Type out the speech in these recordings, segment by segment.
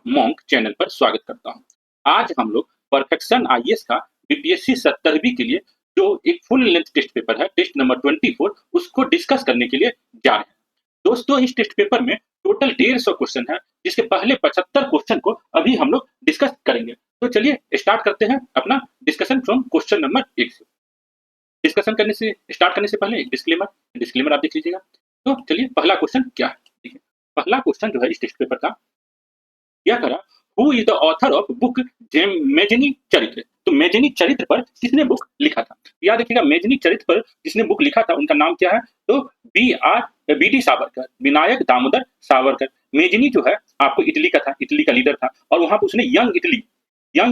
Monk channel पर स्वागत करता हूं। आज हम लोग परफेक्शन आईएएस का बीपीएससी 70वीं के लिए जो एक फुल लेंथ टेस्ट पेपर है, टेस्ट नंबर 24, उसको डिस्कस करने के लिए जा रहे हैं। दोस्तों, इस टेस्ट पेपर में टोटल 150 क्वेश्चन है, जिसके पहले 75 क्वेश्चन को अभी हम लोग डिस्कस करेंगे। तो चलिए स्टार्ट करते हैं अपना डिस्कशन फ्रॉम क्वेश्चन नंबर 1 से। डिस्कशन करने से स्टार्ट करने से पहले एक डिस्क्लेमर आप देख लीजिएगा। तो चलिए पहला क्वेश्चन क्या है, देखिए। पहला क्वेश्चन जो है इस टेस्ट पेपर का क्या करा, who is the author of book Mazzini चरित्र। तो मेजनी चरित्र पर किसने बुक लिखा था? याद रखिएगा, मेजनी चरित्र पर जिसने बुक लिखा था उनका नाम क्या है? तो B D Savarkar, Vinayak Damodar Savarkar. Mazzini जो है आपको इटली का था, इटली का लीडर था, और वहां पर उसने यंग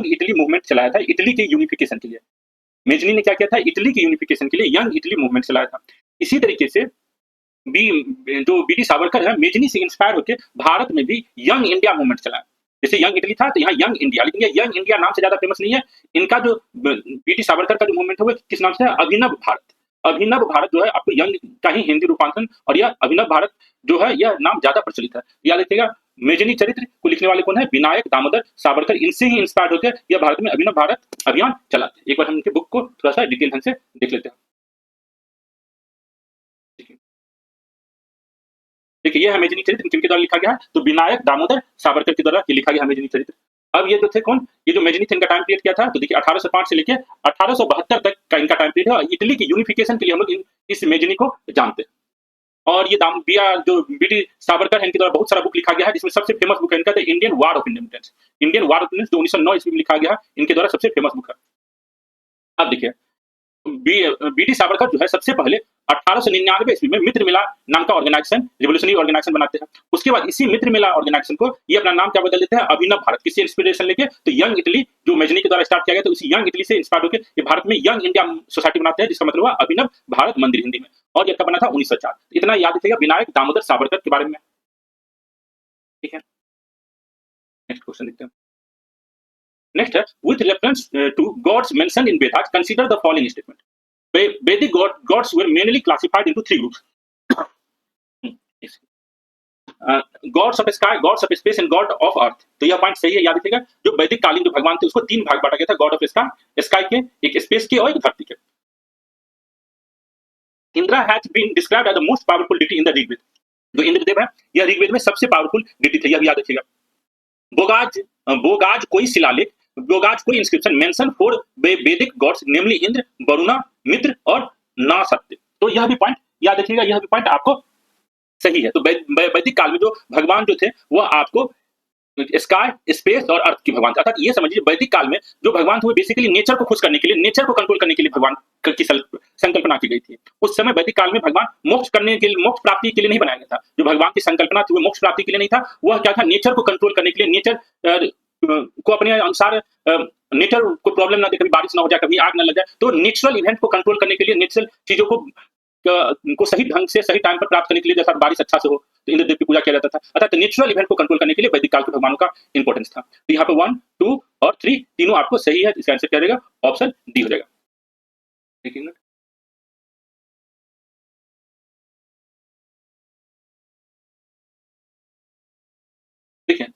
इटली मूवमेंट चलाया था इटली के यूनिफिकेशन के लिए। मेजनी ने क्या किया था? इटली के यूनिफिकेशन के लिए यंग इटली मूवमेंट चलाया था। इसी तरीके से जो बी डी सावरकर है, मेजनी से इंस्पायर होकर भारत में भी यंग इंडिया मूवमेंट चलाया। जैसे यंग इटली था तो यहाँ यंग इंडिया, लेकिन ये यंग इंडिया नाम से ज्यादा फेमस नहीं है। इनका जो बी डी सावरकर का जो मूवमेंट है वो किस नाम से है? अभिनव भारत। अभिनव भारत जो है आपको यंग का ही हिंदी रूपांतरण, और यह अभिनव भारत जो है यह नाम ज्यादा प्रचलित है। याद रखिएगा, मेजनी चरित्र को लिखने वाले कौन है? विनायक दामोदर सावरकर। इनसे ही इंस्पायर होकर यह भारत में अभिनव भारत अभियान चलाते। एक बार हम इनके बुक को थोड़ा सा डिटेल ढंग से देख लेते हैं। देखिए, ये है मेजनी चरित्र, किनके द्वारा लिखा गया है? तो विनायक दामोदर सावरकर के द्वारा ये लिखा गया है मेजनी चरित्र। अब ये जो थे कौन? ये जो मेजनी थे, इनका टाइम पीरियड क्या था? तो देखिए 1805 से लेकर 1872 तक का इनका टाइम पीरियड है, और इटली के यूनिफिकेशन के लिए हम लोग इस मेजनी को जानते हैं। और ये जो बी डी सावरकर है, इनके द्वारा बहुत सारा बुक लिखा गया है, जिसमें सबसे फेमस बुक है इनका the Indian war of independence. Indian war of independence जो 1909 ईस्वी में लिखा गया है, इनके द्वारा सबसे फेमस बुक है। अब देखिए, बी डी सावरकर जो है सबसे पहले 1899 ईस्वी में मित्र मेला नाम का ऑर्गेनाइजेशन, रिवोल्यूशनरी ऑर्गेनाइजेशन बनाते हैं। उसके बाद इसी मित्र मेला ऑर्गेनाइजेशन को ये अपना नाम क्या बदल देते हैं? अभिनव भारत। किससे इंस्पिरेशन लेके? तो यंग इटली जो मेजनी के द्वारा स्टार्ट किया गया, तो इसी यंग इटली से इंस्पायर होकर ये भारत में यंग इंडिया सोसाइटी बनाते हैं, जिसका मतलब हुआ अभिनव भारत मंदिर हिंदी में। और ये कब बना था? 1904। इतना याद रखिएगा विनायक दामोदर सावरकर के बारे में। ठीक है, नेक्स्ट क्वेश्चन देखते हैं। नेक्स्ट है, with reference to gods mentioned in Vedas, consider the following statement. Vedic gods were mainly classified into three groups. God's of sky, God's of space and God of earth. तो यह point सही है, याद रखिएगा। जो वैदिक कालीन जो भगवान थे उसको तीन भाग बांटा गया था, गॉड ऑफ स्काई के, एक स्पेस के और एक धरती के। Indra has been described as the most powerful deity in the Rigveda. जो इंद्रदेव है, यह ऋग्वेद में सबसे पावरफुल डिटी थे, यह भी याद रखिएगा। बोगाज कोई शिलालेख, बोगाज कोई इंस्क्रिप्शन मेंशन फॉर वैदिक गॉड्स नेमली इंद्र, वरुणा, मित्र और नासत्य। तो यह भी पॉइंट याद रखिएगा, यह भी पॉइंट आपको सही है। तो वैदिक काल में जो भगवान जो थे वह आपको स्काई, स्पेस और अर्थ के भगवान थे। अर्थात ये समझिए, वैदिक काल में जो भगवान थे वो बेसिकली नेचर को खुश करने के लिए, नेचर को कंट्रोल करने के लिए भगवान की संकल्पना की गई थी। उस समय वैदिक काल में भगवान मोक्ष करने के लिए, मोक्ष प्राप्ति के लिए नहीं बनाया गया था। जो भगवान की संकल्पना थी वो मोक्ष प्राप्ति के लिए नहीं था, वह क्या था? नेचर को कंट्रोल करने के लिए, नेचर को अपने अनुसार, नेचर को प्रॉब्लम ना दे, कभी बारिश ना हो जाए, कभी आग ना लग जाए, तो नेचुरल इवेंट को कंट्रोल करने के लिए, नेचुरल चीजों को सही ढंग से सही टाइम पर प्राप्त करने के लिए, जैसा बारिश अच्छा से हो तो इंद्रदेव की पूजा किया जाता था। अर्थात नेचुरल इवेंट को कंट्रोल करने के लिए वैदिक काल के भगवानों का इंपॉर्टेंस था। तो यहाँ पे 1, 2 और 3 तीनों आपको सही है। इसका आंसर क्या रहेगा? ऑप्शन डी हो जाएगा। एक मिनट, देखिए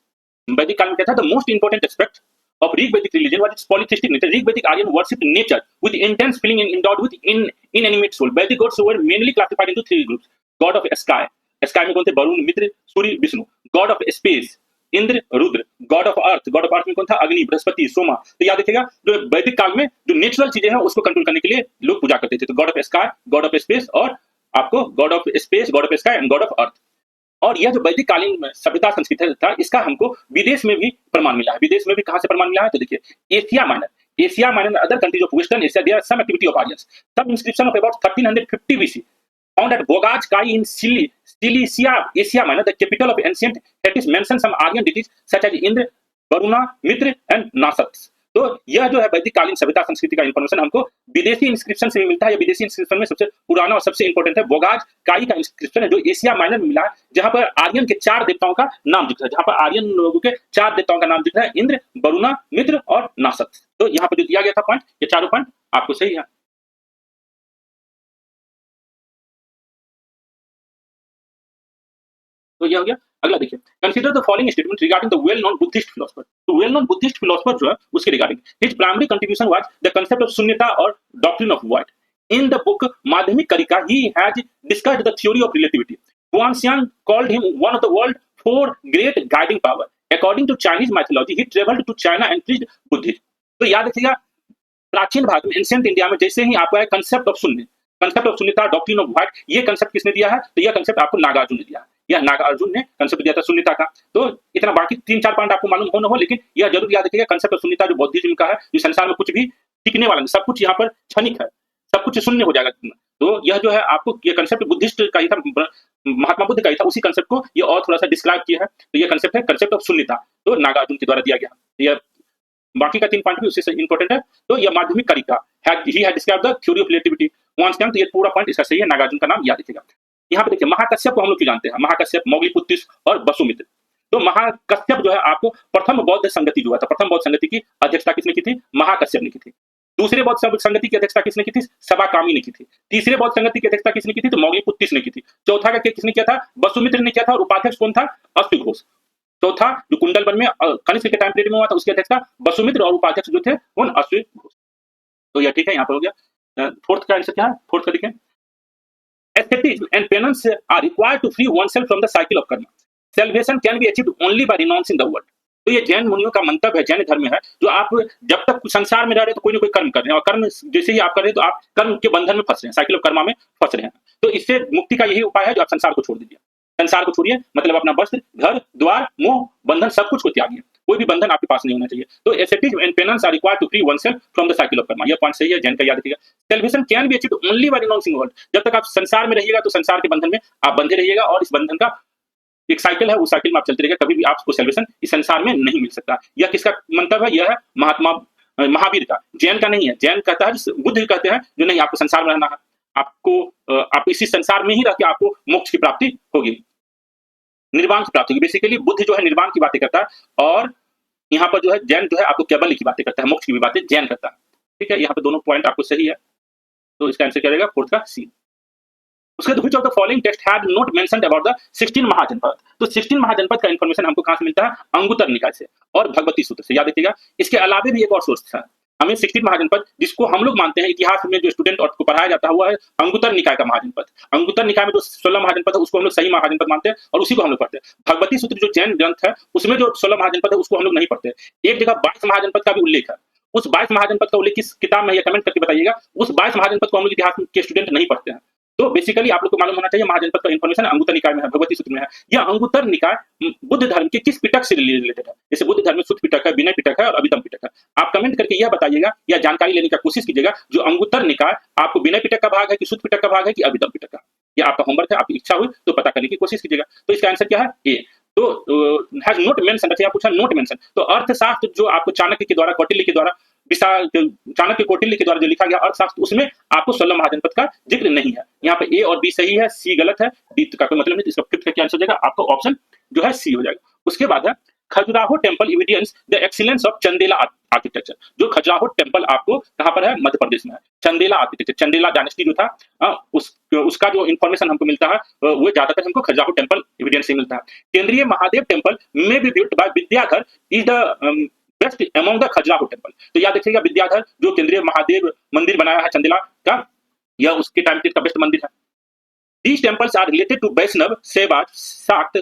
वैदिक काल में क्या था? The most important aspect of Rig Vedic religion was its polytheistic nature. Rig Vedic Aryan worshipped nature with intense feeling and endowed with inanimate soul. Vedic gods were mainly classified into three groups. God of sky. Sky में कौन थे? वरुण, मित्र, सूर्य, Vishnu. God of space, Indra, Rudra. God of earth में कौन था? अग्नि, बृहस्पति, सोमा। तो याद रखिएगा, जो वैदिक काल में जो नेचुरल चीजें हैं उसको कंट्रोल करने के लिए लोग पूजा करते थे। तो God of sky, God of space, और आपको God of space, God of sky and God of earth. और यह जो वैदिक कालीन सभ्यता संस्कृति था, इसका हमको विदेश में भी प्रमाण मिला है। विदेश में भी कहां से प्रमाण मिला है? तो देखिए Asia Minor other countries of Western Asia, there some activity of Aryans. Some inscription of about 1350 BC found at Bogaj Kai in Cilicia, Asia Minor, the capital of ancient Hattis, mention some Aryan deities such as Indra, Varuna, Mitra and Nasat। तो यह जो है वैदिक कालीन सभ्यता संस्कृति का information हमको विदेशी इंस्क्रिप्शन से भी मिलता है। या विदेशी इंस्क्रिप्शन में सबसे पुराना और सबसे इंपॉर्टेंट है बोगाज काई का इंस्क्रिप्शन है, जो एशिया माइनर में मिला है, जहां पर आर्यन के 4 देवताओं का नाम दिख रहा है, जहां पर आर्यन लोगों के 4 देवताओं का नाम दिख रहा है, इंद्र, वरुणा, मित्र और नासत। तो यहाँ पर जो दिया गया था पॉइंट, ये चारों पॉइंट आपको सही है। तो यह हो गया अगला देखिए, consider the following statement regarding the well known Buddhist philosopher. तो वेल नोन बुद्धिस्ट फिलोसफर जो है उसके regarding his primary contribution was the concept of शून्यता और doctrine of void. In the book Madhyamika Karika he has discussed the theory of relativity. Huangshan called him one of the world's four great guiding power. According to Chinese mythology, he traveled to China and preached Buddhism. तो याद रखिएगा, प्राचीन भारत में ancient India में जैसे ही आपको है concept of शून्य, कंसेप्ट ऑफ शून्यता, डॉक्ट्रिन ऑफ व्हाट, ये कंसेप्ट किसने दिया है? तो यह कंसेप्ट आपको नागार्जुन ने दिया है। यह नागार्जुन ने कंसेप्ट दिया था शून्यता का। तो इतना बाकी 3-4 पॉइंट आपको मालूम हो न हो, लेकिन यह जरूर याद रखिएगा, कंसेप्ट ऑफ शून्यता जो बौद्धिज्म का है, जो संसार में कुछ भी टिकने वाला नहीं, सब कुछ यहाँ पर क्षणिक है, सब कुछ शून्य हो जाएगा। तो यह जो है आपको ये कंसेप्ट बुद्धिस्ट का ही था, महात्मा बुद्ध का ही था, उसी कंसेप्ट को ये और थोड़ा सा डिस्क्राइब किया है। तो ये कंसेप्ट है कंसेप्ट ऑफ शून्यता, तो नागार्जुन के द्वारा दिया गया। यह बाकी का 3 पॉइंट भी उससे इंपॉर्टेंट है। तो यह Madhyamika Karika he had describe the theory of relativity once time. तो ये पूरा पॉइंट इसका सही है, नागार्जुन का नाम याद रखिएगा। यहाँ पे देखिए, महाकश्यप को हम लोग क्यों जानते हैं? महाकश्यप, मौलिपुत्तिस और वसुमित्र। तो महाकश्यप जो है आपको प्रथम बौद्ध संगति जो है, प्रथम बौद्ध संगति की अध्यक्षता किसने की थी? महाकश्यप ने की थी। दूसरे बौद्ध संगति की अध्यक्षता किसने की थी? सबाकामी ने की थी। तीसरे बौद्ध संगति की अध्यक्षता किसने की थी? तो मौलिपुत्तिस ने की थी। चौथा का किसने किया था? वसुमित्र ने किया था। और उपाध्यक्ष कौन था? अश्वघोष। चौथा जो कुंडलवन में कनिष्क के टाइम पीरियड में हुआ था, उसकी अध्यक्षता वसुमित्र, और उपाध्यक्ष जो थे कौन? अश्वघोष। तो यह ठीक है, यहाँ पर हो गया। फोर्थ का आंसर क्या है? फोर्थ का देखिए, asceticism and penance are required to free oneself from the cycle of karma. Salvation can be achieved only by renouncing the world. तो ये जैन मुनियों का मंतव्य है, जैन धर्म में है, जो आप जब तक संसार में रह रहे तो कोई ना कोई कर्म कर रहे हैं, और कर्म जैसे ही आप कर रहे हैं तो आप कर्म के बंधन में फंस रहे हैं, साइकिल ऑफ कर्मा में फंस रहे हैं। तो इससे मुक्ति का यही उपाय है, जो आप संसार को छोड़ दीजिए। संसार को छोड़िए, मतलब अपना वस्त्र, घर द्वार, मोह, बंधन, सब कुछ को त्यागिए। कोई भी बंधन आपके पास नहीं होना चाहिए। तो asceticism and penance are required to free oneself from the cycle of karma. यह पॉइंट सही है, जैन का याद रखिएगा। Salvation can be achieved only by renouncing the world. जब तक आप संसार में रहिएगा तो संसार के बंधन में आप बंधे रहिएगा, और इस बंधन का एक साइकिल है, उस साइकिल में आप चलते रहिएगा। कभी भी आपको सेल्वेशन इस संसार में नहीं मिल सकता। यह किसका मंतव्य है? यह है महात्मा महावीर का, जैन का नहीं है। जैन कहता है, बुद्ध कहते हैं जो नहीं, आपको संसार में रहना है, आपको आप इसी संसार में ही रह के आपको मोक्ष की प्राप्ति होगी, निर्वाण की प्राप्ति होगी। बेसिकली बुद्ध जो है निर्वाण की बातें करता है, और यहाँ पर जो है जैन जो है आपको कैबल्य की बातें करता है, मोक्ष की भी बातें जैन करता है। ठीक है, यहाँ पे दोनों पॉइंट आपको सही है। तो इसका आंसर क्या रहेगा? फोर्थ का सी। उसके बाद which of the following text had not mentioned about the 16 महाजनपद। तो 16 महाजनपद का इंफॉर्मेशन हमको कहां से मिलता है? अंगुत्तर निकाय से और भगवती सूत्र से, याद रखिएगा। इसके अलावा भी एक और सोर्स था, हमें 16 महाजनपद, जिसको हम लोग मानते हैं इतिहास में जो स्टूडेंट और को पढ़ाया जाता है, वो है अंगुत्तर निकाय का महाजनपद। अंगुत्तर निकाय में जो 16 महाजनपद है उसको हम लोग सही महाजनपद मानते हैं, और उसी को हम लोग पढ़ते हैं। भगवती सूत्र जो जैन ग्रंथ है, उसमें जो 16 महाजनपद है उसको हम लोग नहीं पढ़ते। एक जगह 22 महाजनपद का भी उल्लेख है। उस 22 महाजनपद का उल्लेख किस किताब में है, कमेंट करके बताइएगा। उस 22 महाजनपद को हम लोग इतिहास के स्टूडेंट नहीं पढ़ते हैं। तो बेसिकली आप लोग को मालूम होना चाहिए, महाजनपद का इंफॉर्मेशन अंगुत्तर निकाय में है, भगवती सूत्र में है। यह अंगुत्तर निकाय बुद्ध धर्म के किस पिटक से रिलेटेड है? जैसे बुद्ध धर्म में सुत्त पिटक है, विनय पिटक है और अभिधम्म पिटक है। आप कमेंट करके यह बताइएगा, या जानकारी लेने की कोशिश कीजिएगा, जो अंगुत्तर निकाय आपको विनय पिटक का भाग है कि सुत्त पिटक का भाग है कि अभिधम्म पिटक का। यह आपका होमवर्क है, आपकी इच्छा हुई तो पता करने की कोशिश कीजिएगा। तो इसका आंसर क्या है? ए। तो हैज नॉट मेंशन, अच्छा पूछा नॉट मेंशन, तो अर्थशास्त्र जो आपको चाणक्य के द्वारा, कौटिल्य के द्वारा, चाणक्य कौटिल्य के द्वारा जो लिखा गया अर्थशास्त्र, उसमें आपको 16 महाजनपद का जिक्र नहीं है। यहाँ पे ए और बी सही है, सी गलत है, डी का कोई मतलब नहीं। इसका फिफ्थ का क्या आंसर हो जाएगा? आपका ऑप्शन जो है सी हो जाएगा। उसके बाद है Khajuraho temple evidence the excellence of Chandela architecture. जो खजुराहो टेम्पल आपको कहाँ पर है? मध्य प्रदेश में है। चंदेला आर्किटेक्चर, चंदेला डायनेस्टी जो था, उसका जो इन्फॉर्मेशन हमको मिलता है वो ज्यादातर हमको खजुराहो टेम्पल एविडेंस से मिलता है। केंद्रीय महादेव टेम्पल में be built by Vidyadhar is the best among the Khajuraho temple. तो याद रखिएगा, विद्याधर जो केंद्रीय महादेव मंदिर बनाया है चंदेला का, यह उसके टाइम का बेस्ट मंदिर है। These temples are related to वैष्णव, शैवाज, शाक्त,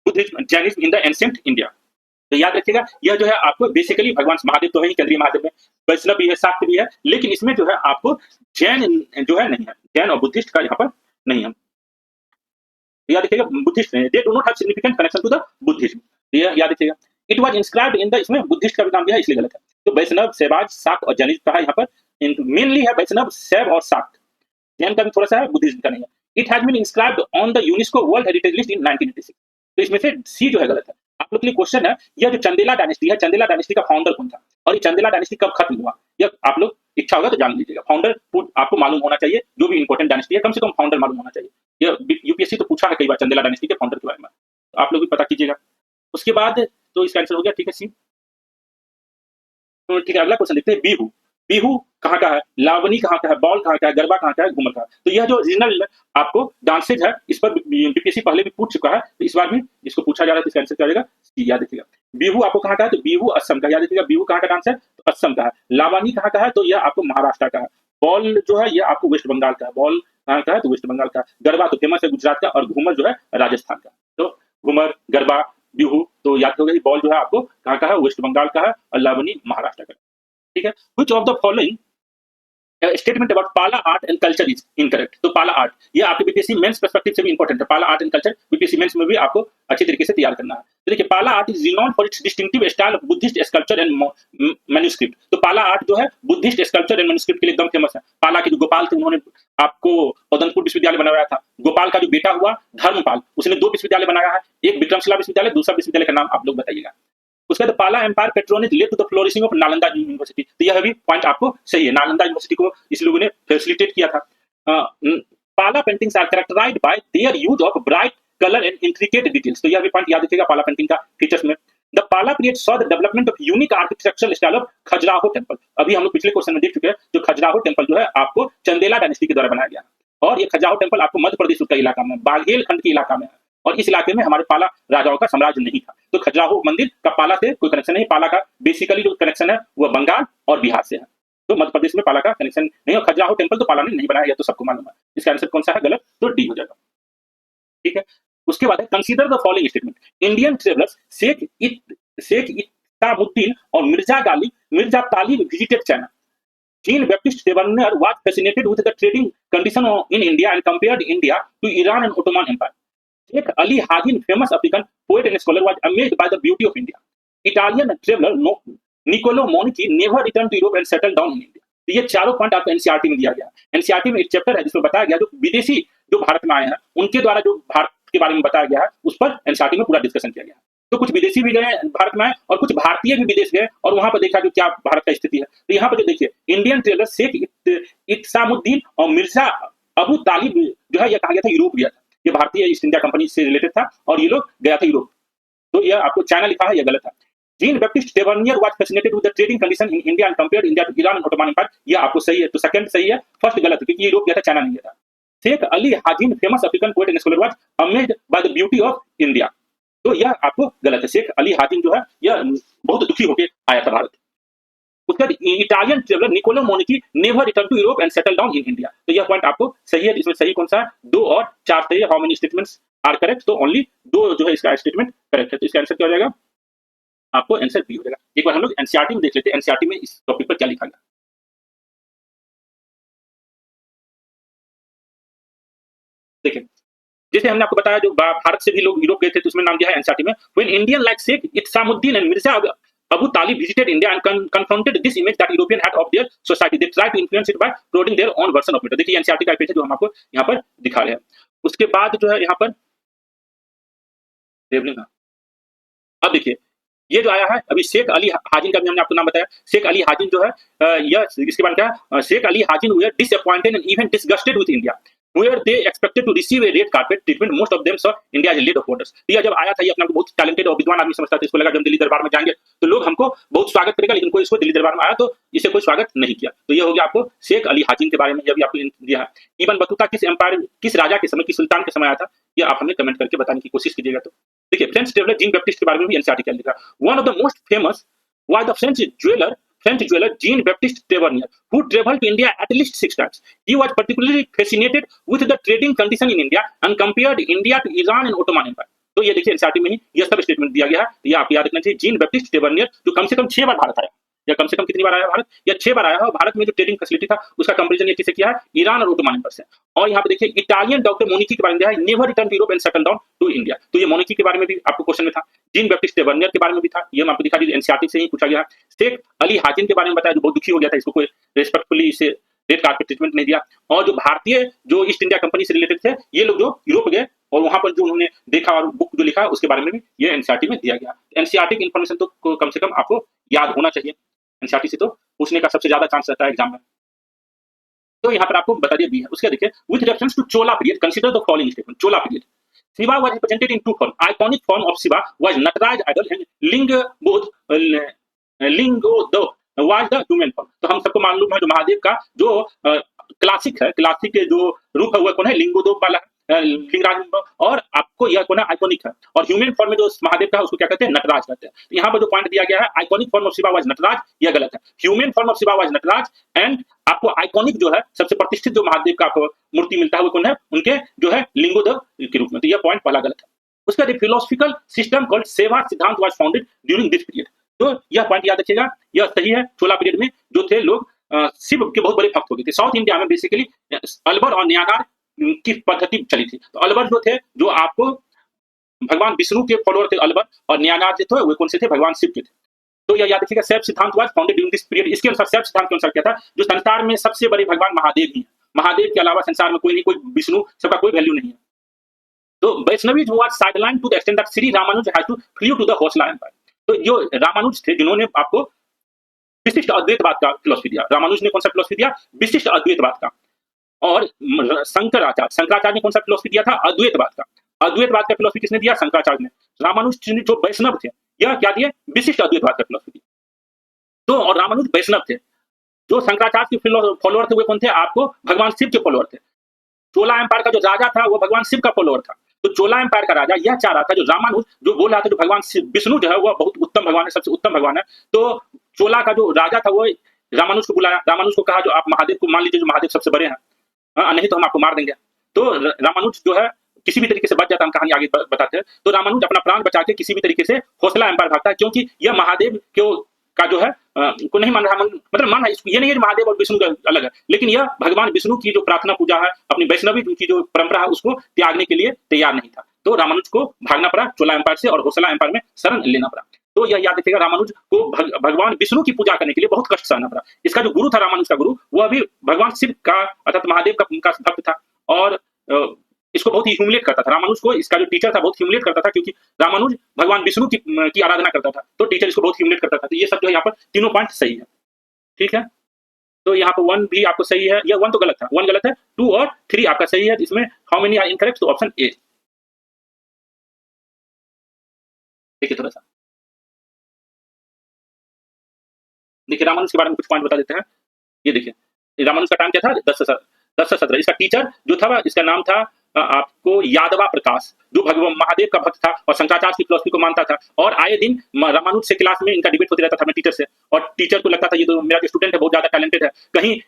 Buddhism, Jainism in the ancient India. तो याद रखिएगा, यह जो है आपको बेसिकली भगवान महादेव तो है ही केंद्रीय महादेव में, वैष्णव भी है, शाक्त भी है, लेकिन इसमें जो है आपको जैन जो है नहीं है, जैन और बुद्धिस्ट का यहाँ पर नहीं है। याद रखिएगा, बुद्धिस्ट नहीं, they do not have significant connection to the Buddhism. यह याद रखिएगा। It was inscribed in the, इसमें बुद्धिस्ट का भी नाम दिया है इसलिए गलत है। तो वैष्णव, शैवाज, शाक्त और जैनिज्म का है यहाँ पर, मेनली है वैष्णव, शैव और शाक्त। जैन का भी थोड़ा सा है, बुद्धिज्म का नहीं है। It has been inscribed on the UNESCO world heritage list in 1986। तो इसमें से सी जो है गलत है। आप लोग के लिए क्वेश्चन है, यह जो चंदेला डायनेस्टी है, चंदेला डायनेस्टी का फाउंडर कौन था, और ये चंदेला डायनेस्टी कब खत्म हुआ, यह आप लोग इच्छा होगा तो जान लीजिएगा। फाउंडर आपको मालूम होना चाहिए, जो भी इंपॉर्टेंट डायनेस्टी है, कम से कम फाउंडर मालूम होना चाहिए। यह यूपीएससी तो पूछा है कई बार चंदेला डायनेस्टी के फाउंडर के बारे में, तो आप लोग भी पता कीजिएगा। उसके बाद तो इसका आंसर हो गया, ठीक है सी। ठीक है, अगला क्वेश्चन देखते हैं, बीहू। बिहू कहाँ का है, लावनी कहाँ का है, बॉल कहाँ का है, गरबा कहाँ का है, घूमर कहाँ है। तो यह जो रीजनल आपको डांसेज है, इस पर बीपीएससी पहले भी पूछ चुका है, तो इस बार भी इसको पूछा जा रहा है, तो इसका आंसर क्या हो जाएगा, सी, याद रखिएगा। बिहू आपको कहाँ का है, तो बिहू असम का, याद रखिएगा बिहू कहाँ का डांस है, तो असम का है। लावनी कहाँ का है, तो यह आपको महाराष्ट्र का है। बॉल जो है, यह आपको वेस्ट बंगाल का है। बॉल कहाँ का है, तो वेस्ट बंगाल का। गरबा तो फेमस है गुजरात का, और घूमर जो है राजस्थान का। तो घूमर, गरबा, बिहू, तो याद होगा बॉल जो है आपको कहाँ का है, वेस्ट बंगाल का है, और लावनी महाराष्ट्र का। ठीक है। Which of the following statement about Pala art and culture is incorrect. तो पाला आर्ट, ये आपके बीपीएससी मेंस पर्सपेक्टिव से भी इंपॉर्टेंट है। Pala art and culture BPSC mains में भी आपको अच्छे तरीके से तैयार करना है। तो देखिए, पाला art is renowned for its distinctive style of Buddhist sculpture and manuscript. तो पाला आर्ट जो है बुद्धिस्ट स्कल्पचर एंड मैन्युस्क्रिप्ट के लिए एकदम फेमस है। पाला के जो गोपाल थे, उन्होंने आपको पदमपुर विश्वविद्यालय बनाया था। गोपाल का जो बेटा हुआ धर्मपाल, उसने 2 विश्वविद्यालय बनाया है, एक विक्रमशिला विश्वविद्यालय, दूसरा विश्वविद्यालय का नाम आप लोग बताइएगा। उसके बाद Pala empire patronage led to the flourishing of Nalanda university. तो यह भी पॉइंट आपको सही है, नालंदा यूनिवर्सिटी को इस लोगों ने फैसिलिटेट किया था। Pala paintings are characterised by their use of bright colour and intricate details. तो यह भी पॉइंट याद रखिएगा पाला पेंटिंग का फीचर्स में। द पाला period saw the development of unique architectural style of Khajuraho temple. अभी हम लोग पिछले क्वेश्चन में देख चुके हैं, जो खजुराहो टेंपल जो है आपको चंदेला डायनेस्टी के द्वारा बनाया गया, और ये खजुराहो टेंपल आपको मध्य प्रदेश का इलाका में, बाघेल खंड के इलाका में है, और इस इलाके में हमारे पाला राजाओं का साम्राज्य नहीं था। तो खजुराहो मंदिर का पाला से कोई कनेक्शन नहीं। पाला का बेसिकली जो कनेक्शन है वह बंगाल और बिहार से है, तो मध्य प्रदेश में पाला का कनेक्शन नहीं। और खजुराहो टेंपल तो पाला ने नहीं बनाया, यह तो सबको मालूम है। इसका आंसर कौन सा है, गलत, तो डी हो जाएगा। ठीक है। उसके बाद है consider the following statement. Indian travellers Sheikh Ittamuddin और Mirza Talib visited China. Jean Baptiste Tavernier was fascinated with the trading condition in India and compared India to Iran and Ottoman Empire. Sheikh Ali Hajin, famous African poet and scholar, was amazed by the beauty of India. Italian traveler Niccolo Monici never returned to Europe and settled down in India. तो ये चारों point आपको NCERT में दिया गया है। NCERT में एक चैप्टर है जिसमें बताया गया जो विदेशी जो भारत में आए हैं उनके द्वारा जो भारत के बारे में बताया गया है, उस पर एनसीईआरटी में पूरा डिस्कशन किया गया है। तो कुछ विदेशी भी गए भारत में आए, और कुछ भारतीय भी विदेश गए, और वहां पर देखा कि क्या भारत का स्थिति है। तो यहाँ पर जो देखिए, इंडियन ट्रेवलर शेख इत्सामुद्दीन और मिर्जा अबू तालिब जो है, यह कहा गया था यूरोप गया था। ये भारतीय ईस्ट इंडिया कंपनी से रिलेटेड था, और ये लोग गया था यूरोप। तो यह आपको चाइना लिखा है, यह गलत है। Jean Baptiste Tavernier was fascinated with the trading condition in India and compared India to Iran and Ottoman empire. यह आपको सही है, तो सेकंड सही है, फर्स्ट गलत है, क्योंकि यूरोप गया था, चाइना नहीं गया था। Sheikh Ali Hazin, famous African poet and scholar, was amazed by the beauty of India. तो यह आपको गलत है। शेख अली हाजिन जो है, यह बहुत दुखी होकर आया था भारत। उसके बाद Italian traveller Niccolo Manucci never return to Europe and settle down in India. तो यह पॉइंट आपको सही है। इसमें सही कौन सा है, 2 और 4 सही है। How many statements are correct, तो ओनली 2 जो है इसका स्टेटमेंट करेक्ट है। तो इसका आंसर क्या हो जाएगा, आपको आंसर बी हो जाएगा। एक बार हम लोग एनसीईआरटी में देख लेते हैं, एनसीईआरटी में इस टॉपिक पर क्या लिखा गया। देखिए, जैसे हमने आपको बताया जो भारत से भी लोग यूरोप गए थे, तो उसमें नाम दिया है एनसीईआरटी में, when Indian like Sheikh Itsamuddin and Mirza Abu Talib visited India and confronted this image that European had of their society. They tried to influence it by promoting their own version of it. देखिए NCERT का page है जो हम आपको यहाँ पर दिखा रहे हैं। उसके बाद जो है यहाँ पर अब देखिए, ये जो आया है अभी शेख अली हाजिन का भी हमने आपको नाम बताया। शेख अली हाजिन जो है यह इसके बारे में क्या है, Sheikh Ali Hajin were disappointed and even disgusted with India, where they expected to receive a red carpet treatment. Most of them saw India as a lead of borders. यह जब आया था, ये अपने आप को बहुत टैलेंटेड और विद्वान आदमी समझता था। इसको लगा जब दिल्ली दरबार में जाएंगे तो लोग हमको बहुत स्वागत करेगा, लेकिन कोई इसको दिल्ली दरबार में आया तो इसे कोई स्वागत नहीं किया। तो ये हो गया आपको शेख अली हाजिन के बारे में, यह भी आपको दिया है। इब्न बतूता किस एम्पायर, किस राजा के समय, किस सुल्तान के समय आया था, ये आप हमें कमेंट करके बताने की कोशिश कीजिएगा। तो देखिए, फ्रेंच ट्रेवलर जीन बैप्टिस्ट के बारे में भी एनसीईआरटी क्या लिखा, one of the most famous was the French jeweler Jean Baptiste Tavernier, who traveled to India at least 6 times. He was particularly fascinated with the trading condition in India and compared India to Iran and Ottoman Empire. तो ये देखिए NCERT में ही यह सब statement दिया गया है। ये आप याद रखना चाहिए। जीन बैप्टिस्ट टेवर्नियर जो कम से कम 6 बार भारत आया, या कम से कम कितनी बार आया भारत, या 6 बार आया है। और भारत में जो ट्रेडिंग फैसिलिटी था उसका कंपैरिजन ये किससे किया है, ईरान और ओटोमन एम्पायर से। और यहाँ पे देखिए इटालियन डॉक्टर मोनिकी के बारे में दिया है, never return to Europe and settle down to India. तो ये मोनिकी के बारे में भी आपको क्वेश्चन में था। जीन बैप्टिस्ट टेवर्नियर के बारे में भी था, ये मैं आपको दिखा दी, एनसीईआरटी से ही पूछा गया। शेख अली हाजिन के बारे में बताया जो बहुत दुखी हो गया था, इसको कोई रिस्पेक्टफुली इसे रेड कार्पेट ट्रीटमेंट नहीं दिया। और जो भारतीय जो ईस्ट इंडिया कंपनी से रिलेटेड थे, ये लोग जो यूरोप गए और वहां पर जो उन्होंने देखा और बुक जो लिखा उसके बारे में भी ये एनसीईआरटी में दिया गया। एनसीईआरटी की इन्फॉर्मेशन तो कम से कम आपको याद होना चाहिए। एनसीईआरटी से तो पूछने का सबसे ज्यादा चांस रहता है एग्जाम में। तो यहाँ पर आपको बता दिया भी है। उसके देखिए, with reference to Chola period consider the following statement. Chola period, Shiva was represented in 2 forms. Iconic form of Shiva was Nataraj idol and Lingodho was the human form. तो हम सबको मालूम है जो महादेव का जो क्लासिक है, क्लासिक के जो रूप है वो कौन है, लिंगोद्भव वाला है, लिंगराज। और आपको यह कौन है, आइकॉनिक है। और ह्यूमन फॉर्म में जो महादेव का है उसको क्या कहते हैं, नटराज कहते हैं। तो यहाँ पर जो पॉइंट दिया गया है, iconic form of Shiva was Nataraja, यह गलत है। Human form of Shiva was Nataraja and आपको आइकॉनिक जो है सबसे प्रतिष्ठित जो महादेव का आपको मूर्ति मिलता है वो कौन है, उनके जो है लिंगोद्भव के रूप में। तो यह पॉइंट पहला गलत है। उसका फिलोसफिकल सिस्टम कॉल्ड सेवा सिद्धांत was founded during this period. तो यह पॉइंट याद रखिएगा, यह सही है। चोला पीरियड में जो थे लोग शिव के बहुत बड़े भक्त हो गए थे। साउथ इंडिया में बेसिकली अलवर और न्यागार की पद्धति चली थी। तो अलवर जो थे, जो आपको भगवान विष्णु के फॉलोअर थे अलवर, और न्यागार जो थे वो कौन से थे, भगवान शिव के थे। तो यह याद रखिएगा, शैव सिद्धांत was founded during this period. इसके अनुसार शैव सिद्धांत के अनुसार क्या था, जो संसार में सबसे बड़े भगवान महादेव ही है। महादेव के अलावा संसार में कोई नहीं, कोई विष्णु सबका कोई वैल्यू नहीं है। तो Vaishnavites was sideline to the extent that Shri Ramanuja had to flee to the Hoysala empire. तो जो रामानुज थे जिन्होंने आपको विशिष्ट अद्वैतवाद का फिलोसफी दिया, रामानुज ने कौन सा फिलोसफी दिया, विशिष्ट अद्वैतवाद का। और शंकराचार्य ने कौन सा फिलोसफी दिया था, अद्वैतवाद का। अद्वैतवाद का फिलोसफी किसने दिया, शंकराचार्य ने। रामानुज जो वैष्णव थे, यह क्या दिए, विशिष्ट अद्वैतवाद का फिलोसफी। तो और रामानुज वैष्णव थे, जो शंकराचार्य के फॉलोअर थे वो कौन थे, आपको भगवान शिव के फॉलोअर थे। चोला एम्पायर का जो राजा था वो भगवान शिव का फॉलोअर था। तो चोला एम्पायर का राजा यह चाह रहा था, जो रामानुज जो बोल रहा था, जो भगवान विष्णु जो है वह बहुत उत्तम भगवान है, सबसे उत्तम भगवान है। तो चोला का जो राजा था वो रामानुज को बुलाया, रामानुज को कहा जो आप महादेव को मान लीजिए, जो महादेव सबसे बड़े हैं, नहीं तो हम आपको मार देंगे। तो रामानुज जो है किसी भी तरीके से बच जाता है, हम कहानी आगे बताते हैं। तो रामानुज अपना प्राण बचा के किसी भी तरीके से होसला एम्पायर भागता है, क्योंकि यह महादेव का जो है को नहीं मान रहा, मतलब मान रहा है, ये नहीं है महादेव और विष्णु का अलग है, लेकिन यह भगवान विष्णु की जो प्रार्थना पूजा है, अपनी वैष्णवी की जो परंपरा है, उसको त्यागने के लिए तैयार नहीं था। तो रामानुज को भागना पड़ा चोला एम्पायर से और होसला एम्पायर में शरण लेना पड़ा। तो यह याद रखिएगा, रामानुज को भगवान विष्णु की पूजा करने के लिए बहुत कष्ट सहना पड़ा। इसका जो गुरु था, रामानुज का गुरु, वह भी भगवान शिव का अर्थात महादेव का भक्त था, और इसको बहुत ही ह्यूमिलेट करता था। रामानुज को इसका जो टीचर था बहुत ह्यूमिलेट करता था, क्योंकि रामानुज भगवान विष्णु की आराधना करता था, तो टीचर इसको बहुत ह्यूमिलेट करता था। तो ये सब जो है यहाँ पर तीनों पॉइंट सही है, ठीक है। तो यहाँ पर 1 भी आपको सही है, यह 1 तो गलत था, 1 गलत है, 2 और 3 आपका सही है। इसमें हाउ मेनी आर इनकरेक्ट, तो ऑप्शन ए। देखिए थोड़ा सा, देखिए रामानुज के बारे में कुछ पॉइंट बता देते हैं। ये देखिए रामानुज का टाइम क्या था, 10 से 17। इसका टीचर जो था इसका नाम था आपको यादवा प्रकाश, जो भगवान महादेव का भक्त था और शंकराचार्य की फिलोसफी को मानता था। और आए दिन रामानुज से क्लास में इनका डिबेट होता रहता था अपने टीचर से, और टीचर को लगता था ये तो मेरा जो स्टूडेंट है बहुत ज्यादा टैलेंटेड है, कहीं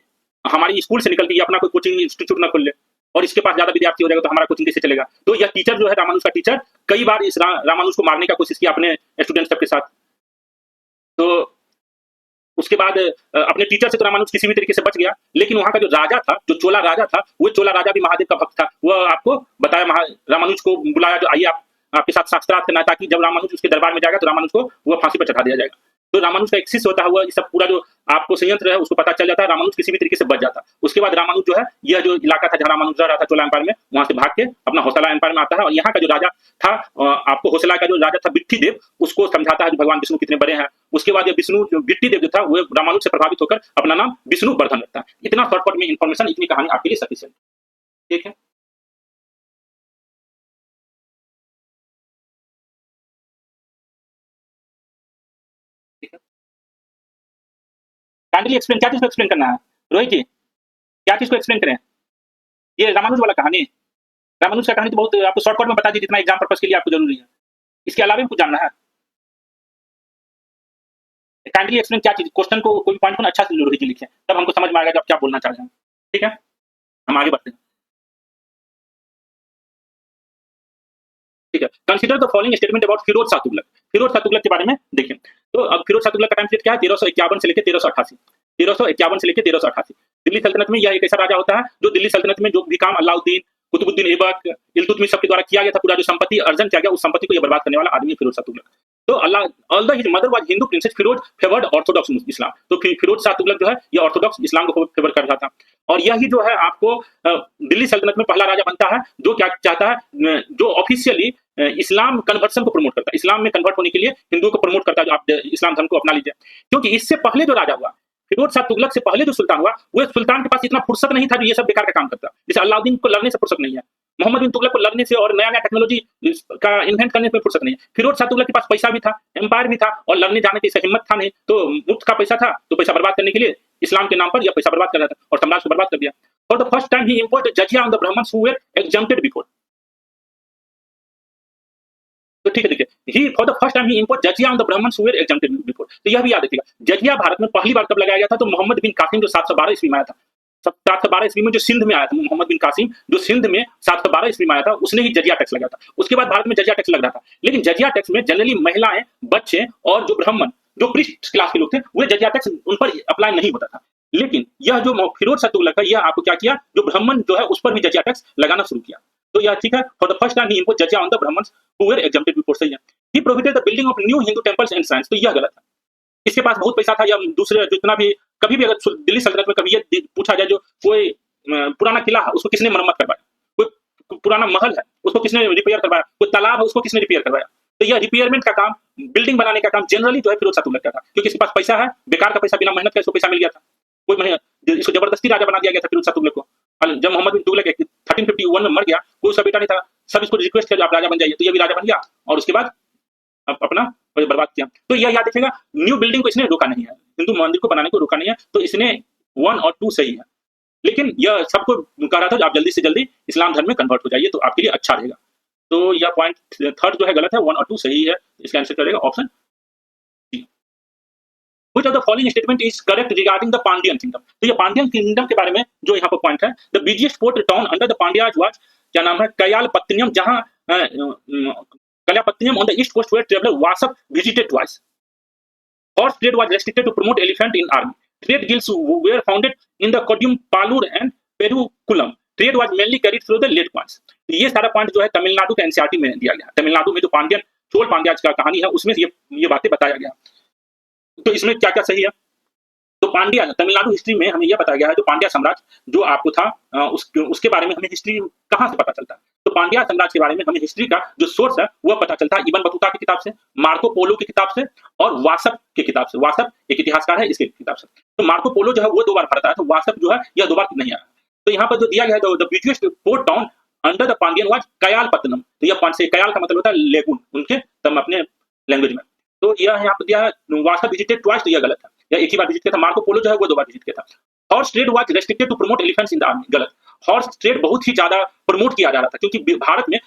हमारी स्कूल से निकल के अपना कोई कोचिंग इंस्टीट्यूट न खोल ले, और इसके पास ज्यादा विद्यार्थी हो जाएगा तो हमारा कोचिंग कैसे चलेगा। तो यह टीचर जो है, रामानुज का टीचर, कई बार इस रामानुज को मारने का कोशिश किया अपने स्टूडेंट सबके साथ। तो उसके बाद अपने टीचर से तो रामानुज किसी भी तरीके से बच गया, लेकिन वहां का जो राजा था, जो चोला राजा था, वो चोला राजा भी महादेव का भक्त था। वह आपको बताया, रामानुज को बुलाया, जो आइए आपके साथ साक्षात करना, ताकि जब रामानुज उसके दरबार में जाएगा तो रामानुज को वह फांसी पर चढ़ा दिया जाएगा। तो रामानुज का एक शिष्य होता हुआ सब पूरा जो आपको संयंत्र है उसको पता चल जाता है, रामानुज किसी भी तरीके से बच जाता। उसके बाद रामानुज जो है, यह जो इलाका था जहाँ रामानुज रह रहा था चोला एम्पायर में, वहां से भाग के अपना होसला एम्पायर में आता है। और यहाँ का जो राजा था, आपको होसला का जो राजा था बिट्ठी देव, उसको समझाता है जो भगवान विष्णु कितने बड़े हैं। उसके बाद विष्णु जो बिट्ठी देव जो था, वो रामानुज से प्रभावित होकर अपना नाम विष्णु वर्धन रखता है। इतना शॉर्टकट में इन्फॉर्मेशन, इतनी कहानी आपके लिए सफिशिएंट, ठीक है। काइंडली एक्सप्लेन, क्या चीज को एक्सप्लेन करना है रोहित जी, क्या चीज को एक्सप्लेन करें? ये रामानुज वाला कहानी, रामानुज का कहानी तो बहुत आपको शॉर्टकट में बता दी, जितना एग्जाम पर्पस के लिए आपको जरूरी है। इसके अलावा भी कुछ जानना है? काइंडली एक्सप्लेन क्या चीज, क्वेश्चन को कोई पॉइंट को अच्छा से रोहित जी लिखें, तब हमको समझ में आएगा कि आप क्या बोलना चाह रहे हैं, ठीक है। हम आगे बढ़ते हैं, ठीक है। Consider the following statement about Firoz Shah Tughlaq. Firoz Shah Tughlaq के बारे में देखें। तो अब फिरोज शाह तुगलक का टाइम पीरियड क्या है, 1351 से लेकर 1388। 1351 से लेकर 1388 दिल्ली सल्तनत में यह एक ऐसा राजा होता है जो दिल्ली सल्तनत में जो भी काम अलाउद्दीन, कुतुबुद्दीन ऐबक, इल्तुतमिश सबके द्वारा किया गया था, पूरा जो संपत्ति अर्जन किया गया, उस संपत्ति को ये बर्बाद करने वाला आदमी फिरोज शाह तुगलक। तो although his mother was Hindu princess, Firoz favoured orthodox Islam. तो फिरोज शाह तुगलक जो है ये ऑर्थोडॉक्स इस्लाम को फेवर कर रहा था। और यही जो है आपको दिल्ली सल्तनत में पहला राजा बनता है जो क्या चाहता है, जो ऑफिशियली इस्लाम कन्वर्सन को प्रमोट करता है, इस्लाम में कन्वर्ट होने के लिए हिंदुओं को प्रमोट करता है, जो आप इस्लाम धर्म को अपना लीजिए। क्योंकि इससे पहले जो राजा हुआ, फिरोज शाह तुगलक से पहले जो सुल्तान हुआ, वो सुल्तान के पास इतना फुर्सत नहीं था जो ये सब बेकार का काम करता। जैसे अलाउद्दीन को लड़ने से फुर्सत नहीं है, मोहम्मद बिन तुगलक को लड़ने से और नया-नया टेक्नोलॉजी का इन्वेंट करने में फुर्सत नहीं है। फिरोज शाह तुगलक के पास पैसा भी था, एम्पायर भी था और लड़ने जाने की हिम्मत था नहीं, तो मुफ्त का पैसा था, तो पैसा बर्बाद करने के लिए इस्लाम के नाम पर यह पैसा बर्बाद कर रहा था और साम्राज्य को बर्बाद कर दिया। For the first time he imposed jizya on the Brahmins who were exempted before. तो ठीक है, देखिए, he for the first time he imposed jizya on the Brahmins who were exempted before. तो यह भी याद रखिएगा, जजिया भारत में पहली बार कब लगाया गया था, तो मोहम्मद बिन कासिम जो 712 ईस्वी में आया था। 712 ईस्वी में जो सिंध में आया था, मोहम्मद बिन कासिम जो सिंध में 712 ईस्वी में आया था, उसने ही जजिया टैक्स लगाया था। उसके बाद भारत में जजिया टैक्स लग रहा था, लेकिन जजिया टैक्स में जनरली महिलाएं, बच्चे और जो ब्राह्मण, जो प्रीस्ट क्लास के लोग थे, वो जजिया टैक्स उन पर अप्लाई नहीं होता था। लेकिन यह जो फिरोज शाह तुगलक है, यह आपको क्या किया, जो ब्राह्मण जो है उस पर भी जजिया टैक्स लगाना शुरू किया। तो यह ठीक है, for the first time he imposed jizya on the Brahmins who were exempted before, सही है। He prohibited the building of new Hindu temples and shrines, तो यह गलत है। इसके पास बहुत पैसा था, या दूसरे जितना भी, कभी भी अगर दिल्ली सल्तनत में कभी ये पूछा जाए, जो कोई पुराना किला है उसको किसने मरम्मत करवाया, कोई पुराना महल है उसको किसने रिपेयर करवाया, कोई तालाब है उसको किसने रिपेयर करवाया, तो यह रिपेयरमेंट का काम, बिल्डिंग बनाने का काम जनरली जो है फिरोज शाह तुगलक का था, क्योंकि इसके पास पैसा है, बेकार का पैसा, बिना मेहनत का इसको पैसा मिल गया था। कोई इसको जबरदस्ती राजा बना दिया गया था फिरोज शाह तुगलक को। जब मोहम्मद बिन तुगलक 1351 में मर गया, कोई उसका बेटा नहीं था, सब इसको रिक्वेस्ट किया आप राजा बन जाइए, तो यह भी राजा बन गया और उसके बाद अपना बर्बाद किया। तो यह याद रखिएगा, न्यू बिल्डिंग को इसने रोका नहीं है, हिंदू मंदिर को बनाने को रोका नहीं है, तो इसने 1 और 2 सही है। लेकिन यह सबको कह रहा था आप जल्दी से जल्दी इस्लाम धर्म में कन्वर्ट हो जाइए, तो आपके लिए अच्छा रहेगा। तो यह पॉइंट थर्ड जो है गलत है, 1 और 2 सही है, इसका आंसर करेगा option D. Which of the following statement is correct regarding the Pandyan kingdom, तो ये पांड्यन किंगडम के बारे में जो यहाँ पर पॉइंट है, the biggest port town under the Pandyas was, क्या नाम है, कयालपत्तनम, जहां Kalapattinam on the east coast where traveler Wasap visited twice. Horse trade was restricted to promote elephant in army. Trade guilds were founded in the Kodumallur and Perukulam. Trade was mainly carried through the late points. ये सारा point जो है तमिलनाडु के NCERT में दिया गया। तमिलनाडु में जो पांड्यन चोल पांड्याज का कहानी है उसमें ये बातें बताया गया। तो इसमें क्या क्या सही है, तो पांड्या, तमिलनाडु हिस्ट्री में हमें यह बताया गया है, जो पांड्या साम्राज्य जो आपको था, उसके बारे में हमें हिस्ट्री कहाँ से पता चलता है, तो पांड्या साम्राज्य के बारे में हमें हिस्ट्री का जो सोर्स है वह पता चलता है इब्न बतूता की किताब से, मार्को पोलो की किताब से और वासप की किताब से। वासप एक इतिहासकार है, इसकी किताब से। तो मार्को पोलो जो है वो 2 बार भारत आया, तो वासप जो है यह 2 बार नहीं आया। तो यहाँ पर जो दिया गया है, the biggest port town under the Pandyan was Kayalpattinam, तो यह पॉइंट से, कयाल का मतलब होता है लेगून उनके अपने लैंग्वेज में। तो यह यहाँ पर दिया है वासप विजिटेड ट्वाइस, तो यह गलत है, या एक ही बार विजिट किया था। मार्को पोलो जो है वो 2 बार विजिट किया था। Horse trade was restricted to promote elephants in the army, गलत। हॉर्स ट्रेड बहुत ही ज्यादा प्रमोट किया जा रहा था, क्योंकि भारत में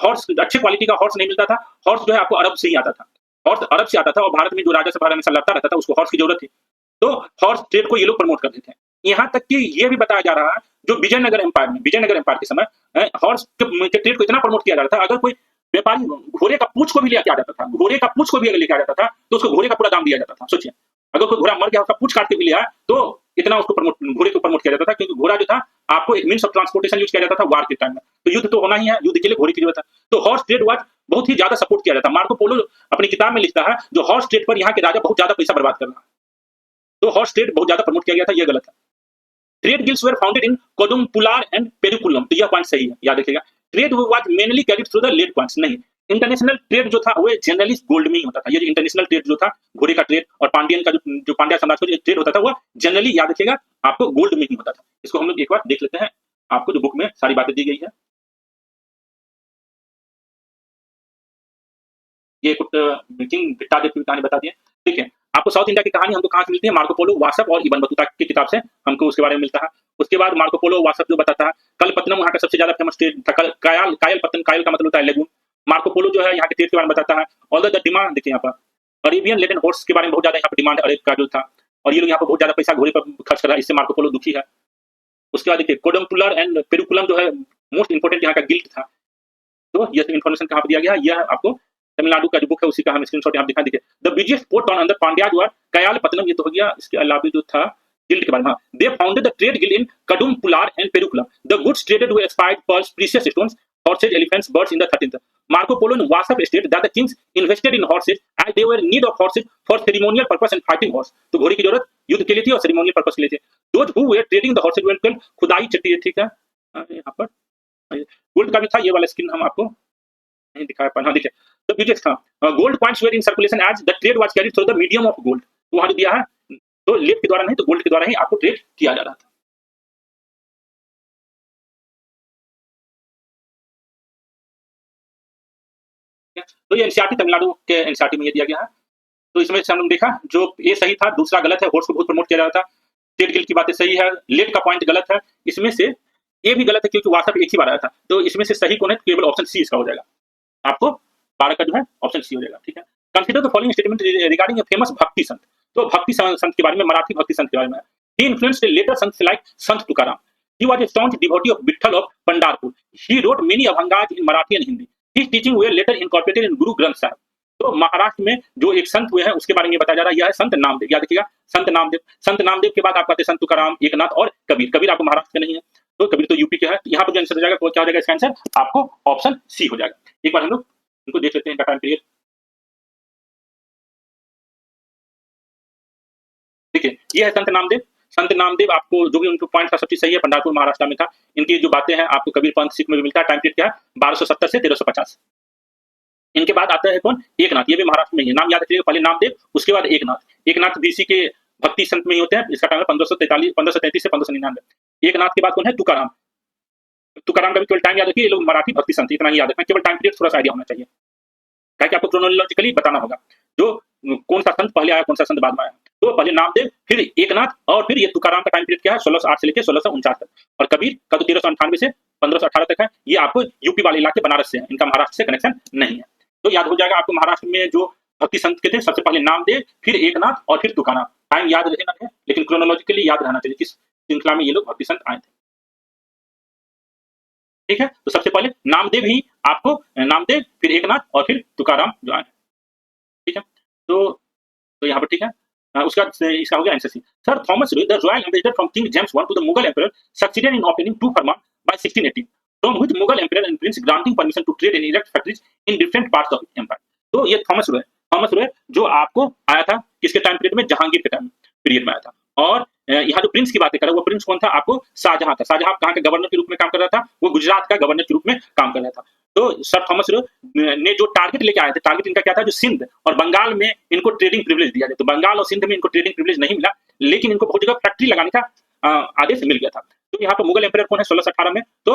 हॉर्स, अच्छे क्वालिटी का हॉर्स नहीं मिलता था। हॉर्स जो है आपको अरब से ही आता था, हॉर्स अरब से आता था, और भारत में जो राजा सभा हमेशा लड़ता रहता था उसको हॉर्स की जरूरत थी, तो हॉर्स ट्रेड को ये लोग प्रमोट करते थे। यहाँ तक कि ये भी बताया जा रहा है, जो विजयनगर एम्पायर में, विजयनगर एम्पायर के समय हॉर्स के ट्रेड को इतना प्रमोट किया जा रहा था, अगर कोई व्यापारी घोड़े का पूंछ को भी लेके आ जाता था, घोड़े का पूंछ को भी अगर लेके आ जाता था, तो उसको घोड़े का पूरा दाम दिया जाता था। सोचिए, अगर कोई घोड़ा मर गया, उसका पूंछ काट के भी लिया, तो इतना उसको घोड़े को प्रमोट किया जाता था, क्योंकि घोड़ा जो था आपको एक मीन्स ऑफ ट्रांसपोर्टेशन यूज किया जाता था वार के टाइम में, तो युद्ध तो होना ही है, युद्ध के लिए घोड़े की जरूरत है। तो हॉर्स ट्रेड वाज बहुत ही ज्यादा सपोर्ट किया जाता है। मार्को पोलो अपनी किताब में लिखता है, जो हॉर्स ट्रेड पर यहाँ के राजा बहुत ज्यादा पैसा बर्बाद कर रहा है, तो हॉर्स ट्रेड बहुत ज्यादा प्रमोट किया गया था, यह गलत है। Trade guilds were founded in Kodumpular and Perukulam, तो यह पॉइंट सही है, याद रखिएगा। Trade was mainly carried through the late points, नहीं, इंटरनेशनल ट्रेड जो था वो जनरली गोल्ड में ही होता था। ये जो इंटरनेशनल ट्रेड जो था, घोड़े का ट्रेड और पांड्यन का जो पांड्या साम्राज्य का ट्रेड होता था, वो जनरली याद रखिएगा आपको गोल्ड में ही होता था। इसको हम लोग एक बार देख लेते हैं, आपको जो बुक में सारी बातें दी गई है। ये किंग गिट्टादेव की कहानी बता दी है, ठीक है। आपको साउथ इंडिया की कहानी हमको कहाँ से मिलती है, मार्को पोलो, वासप और इब्न बतूता की किताब से हमको उसके बारे में मिलता है। उसके बाद मार्को पोलो, वासप जो बताता है, कलपत्तनम वहाँ का सबसे ज्यादा फेमस ट्रेड था, कायलपत्तनम, कायल का मतलब होता है लेगून। मार्को पोलो जो है यहाँ के ट्रेड के बारे में बताता है। ऑल द डिमांड देखिए यहाँ पर अरेबियन लेडन हॉर्स के बारे में बहुत ज्यादा यहाँ पर डिमांड अरेब का जो था, और ये लोग यहाँ पर बहुत ज्यादा पैसा घोड़े पर खर्च कर रहा है, इससे मार्को पोलो दुखी है। उसके बाद देखिए कोडम्पुलर एंड पेरुकुलम जो है मोस्ट इंपोर्टेंट यहाँ का गिल्ड था। तो ये इन्फॉर्मेशन कहाँ पर दिया गया, यह आपको तमिलनाडु का जो बुक है उसी का हम स्क्रीनशॉट यहाँ दिखा दीजिए। The biggest port town under Pandyas were Kayalpattinam, ये तो हो गया। इसके अलावा जो था गिल्ड के बारे में, they founded the trade guild in Kodumpular and Perukulam. The goods traded were expired pearls, precious stones, horses, elephants, birds in the 13th. Marco Polo and Wasap stated that the kings invested in horses as they were in need of horses for ceremonial purpose and fighting horse. तो घोड़े की जरूरत युद्ध के लिए थी और ceremonial purpose के लिए थी। Those who were trading the horses were called खुदाई चट्टी, ठीक है। यहाँ पर गोल्ड का भी था, ये वाला स्किन हम आपको नहीं दिखाया पाना, देखिए। द बिगेस्ट था gold points were in circulation as the trade was carried through the medium of gold. तो वहां जो दिया है, तो लेड के द्वारा नहीं, तो गोल्ड के द्वारा ही आपको ट्रेड किया जा रहा था। तो ये एनसीईआरटी तमिलनाडु के एनसीईआरटी में ये दिया गया है। तो इसमें से हम लोग देखा जो ए सही था, दूसरा गलत है, होर्स को बहुत प्रमोट किया जा रहा था, स्टेट गिल्ड की बातें सही है, लेट का पॉइंट गलत है, इसमें से ए भी गलत है क्योंकि व्हाट्सएप एक ही बार आया था। तो इसमें से सही कौन है? केवल ऑप्शन सी इसका हो जाएगा, आपको 12 का जो है ऑप्शन सी हो जाएगा, ठीक है। Consider the following statement regarding a famous भक्ति संत। तो भक्ति संत के बारे में, मराठी भक्ति संत के बारे में, ही influenced letter Sant like Sant Tukaram, he was a staunch devotee of Vitthal of Pandharpur, he wrote many abhangas in Marathi and Hindi, his teaching were later incorporated in Guru Granth Sahib। तो महाराष्ट्र में जो एक संत हुए हैं उसके बारे में बताया जा रहा है, यह है संत नामदेव, याद रखिएगा संत नामदेव। संत नामदेव के बाद आप कहते हैं संत तुकाराम, एकनाथ और कबीर। कबीर आपको महाराष्ट्र के नहीं है, तो कबीर तो यूपी के है। यहाँ पर जो आंसर हो जाएगा क्या हो जाएगा? इसका आंसर आपको ऑप्शन सी हो जाएगा। एक बार हम लोग इनको देख लेते हैं, टाइम पीरियड। देखिए ये है संत नामदेव। संत नामदेव आपको जो भी उनके पॉइंट था सब चीज सही है, पंढरपुर महाराष्ट्र में था। इनकी जो बातें हैं आपको कबीर पंथ सिख में भी मिलता है। टाइम पीरियड क्या है? 1270 से 1350। इनके बाद आता है कौन? एकनाथ, ये भी महाराष्ट्र में ही है। नाम याद रखिएगा, पहले नामदेव उसके बाद एकनाथ। एकनाथ बीसी के भक्ति संत में ही होते हैं। इसका टाइम है 1533 से 1599। एकनाथ के बाद कौन है? तुकाराम। तुकाराम का भी केवल टाइम याद रखिए, ये लोग मराठी भक्ति संत, इतना ही याद रखना, केवल टाइम पीरियड थोड़ा सा आइडिया होना चाहिए, ताकि आपको क्रोनोलॉजिकली बताना होगा जो कौन सा संत पहले आया, कौन सा संत बाद में आया। तो पहले नामदेव, फिर एकनाथ, और फिर ये तुकाराम का टाइम पीरियड क्या है? 1608 से लेकर 1649 तक। और कबीर का तो 1398 से 1518 तक है। ये आपको यूपी वाले इलाके बनारस से है, इनका महाराष्ट्र से कनेक्शन नहीं है। तो याद हो जाएगा आपको महाराष्ट्र में जो भक्ति संत के थे, सबसे पहले नामदेव, फिर एकनाथ और फिर तुकाराम। टाइम याद रहना है, लेकिन क्रोनोलॉजिकली याद रहना चाहिए किस श्रृंखला में ये लोग भक्ति संत आए थे, ठीक है। तो सबसे पहले नामदेव ही आपको, नामदेव फिर एकनाथ और फिर तुकाराम जो आए, ठीक है। तो यहाँ पर ठीक है। उसका इसका हो गया answer C. Sir Thomas Roe, the royal ambassador from King James I to the Mughal emperor, succeeded in obtaining 2 farman by 1680, from which Mughal emperor and prince granting permission to trade and erect factories in different parts of empire. तो ये Thomas रे जो आपको आया था किसके time period में? जहांगीर के टाइम पीरियड में आया था। और यहाँ जो प्रिंस की बातें कर रहा है वो प्रिंस कौन था? आपको शाहजहां था। शाहजहां कहाँ के गवर्नर के रूप में काम कर रहा था? वो गुजरात का गवर्नर के रूप में काम कर रहा था। तो सर थॉमस ने जो टारगेट लेके आए थे, टारगेट इनका क्या था? जो सिंध और बंगाल में इनको ट्रेडिंग प्रिविलेज दिया जाए। तो बंगाल और सिंध में इनको ट्रेडिंग प्रिविलेज नहीं मिला, लेकिन इनको बहुत जगह फैक्ट्री लगाने का आदेश मिल गया था। तो यहाँ पर मुगल एम्पायर कौन है 1618 में? तो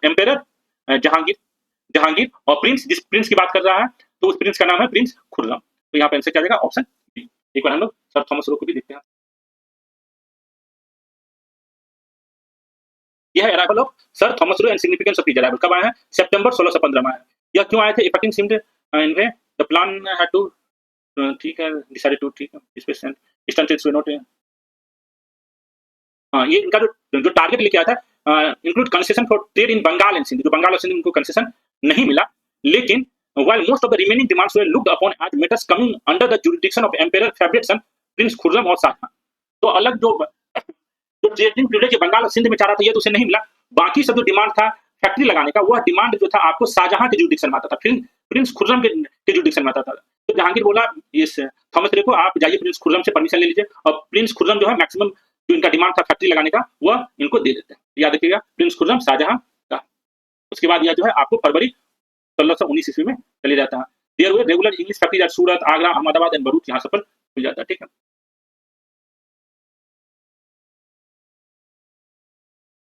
एम्पायर जहांगीर और प्रिंस, जिस प्रिंस की बात कर रहा है तो उस प्रिंस का नाम है प्रिंस खुर्रम। तो यहाँ पर आंसर क्या जाएगा? Option B. एक बार हम लोग सर थॉमस रो को भी देखते हैं। यह arrival of Sir Thomas Roe and significance of his arrival कब आया है? सितंबर 1615 में आया। यह क्यों आए थे? Affecting seemed in way the plan had to, ठीक है, डिसाइडेड टू, ठीक है, स्पेशल इंस्टेंसेस वे नोट। हां, ये इनका जो टारगेट लेके आया था, include concession for trade in Bengal and Sindh. जो बंगाल और सिंध में इनको कंसेशन नहीं मिला, लेकिन while most of the remaining demands were looked upon as matters coming under the jurisdiction of Emperor favorite son Prince Khurram और शाहजहां। तो अलग जो ट्रेडिंग प्रिविलेज बंगाल और सिंध में चाह रहा था, ये तो उसे नहीं मिला। बाकी सब जो डिमांड था फैक्ट्री लगाने का, वह डिमांड जो था आपको शाहजहां के जुरिडिक्शन में आता था, फिर प्रिंस खुर्रम के जुरिडिक्शन में आता था। तो जहांगीर बोला इस थॉमस रे को, आप जाइए प्रिंस खुर्रम से परमिशन ले लीजिए, और प्रिंस खुर्रम जो है मैक्सिमम जो इनका डिमांड था फैक्ट्री लगाने का, वह इनको दे देते हैं। याद रखिएगा, प्रिंस खुर्रम शाहजहां का। उसके बाद यह जो है आपको फरवरी 1619 ईस्वी में चले जाता है। There were regular English factories at Surat, Agra, Ahmedabad and Bharuch, यहाँ सब पर मिल जाता है, ठीक है।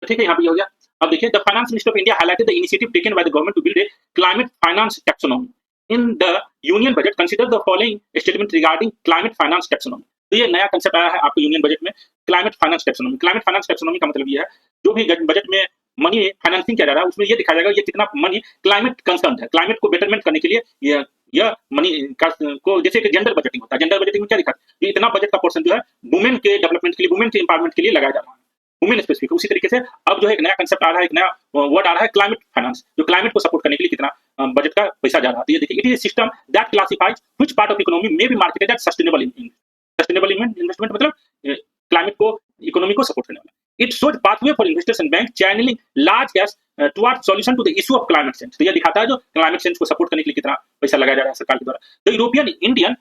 ठीक है, यहाँ पे हो गया। अब देखिए, the finance minister of India highlighted the initiative taken by the government to build a climate finance taxonomy in the union budget. Consider the following statement regarding climate finance taxonomy. तो ये नया कंसेप्ट आया है आपको union budget में, climate finance taxonomy. Climate finance taxonomy का मतलब ये है, जो भी बजट में मनी फाइनेंसिंग किया जा रहा है उसमें ये दिखाया जाएगा ये कितना मनी क्लाइमेट कंसर्न है, क्लाइमेट को बेटरमेंट करने के लिए यह मनी को, जैसे कि जेंडर बजटिंग होता है, जेंडर बजटिंग में क्या दिखा है? इतना बजट का पोर्शन जो है वुमेन के डेवलपमेंट के लिए, वुमेन के एम्पावरमेंट के लिए लगाया जा रहा है, वुमेन स्पेसिफिक। उसी तरीके से अब जो है एक नया कंसेप्ट आ रहा है, एक नया वर्ड आ रहा है क्लाइमेट फाइनेंस, जो क्लाइमेट को सपोर्ट करने के लिए कितना बजट का पैसा जा रहा है। तो ये देखिए, it is a system that classifies which part of economy may be marketed as sustainable investment, मतलब क्लाइमेट को, इकोनॉमी को सपोर्ट करने वाला। It showed pathway for investors and banks channeling large cash towards solution to the issue of climate change। तो यह दिखाता है जो क्लाइमेट चेंज को सपोर्ट करने के लिए कितना पैसा लगाया जा रहा है सरकार के द्वारा। The European, Indian,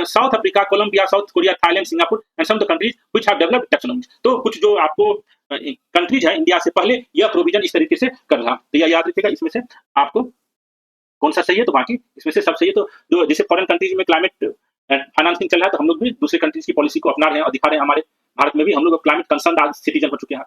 South Africa, Colombia, South Korea, Thailand, Singapore and some of the countries which have developed taxonomies. तो कुछ जो आपको कंट्रीज है इंडिया से पहले, यह प्रोविजन इस तरीके से कर रहा। तो यह याद रखिएगा, इसमें से आपको कौन सा सही है, तो बाकी इसमें से सब सही है। तो जो जैसे फॉरेन कंट्रीज में क्लाइमेट फाइनेंसिंग चल रहा है, तो हम लोग भी दूसरे कंट्रीज की पॉलिसी को अपना रहे हैं और दिखा रहे हैं। हमारे भारत में भी हम लोग क्लाइमेट कंसर्न सिटीजन हो चुके हैं।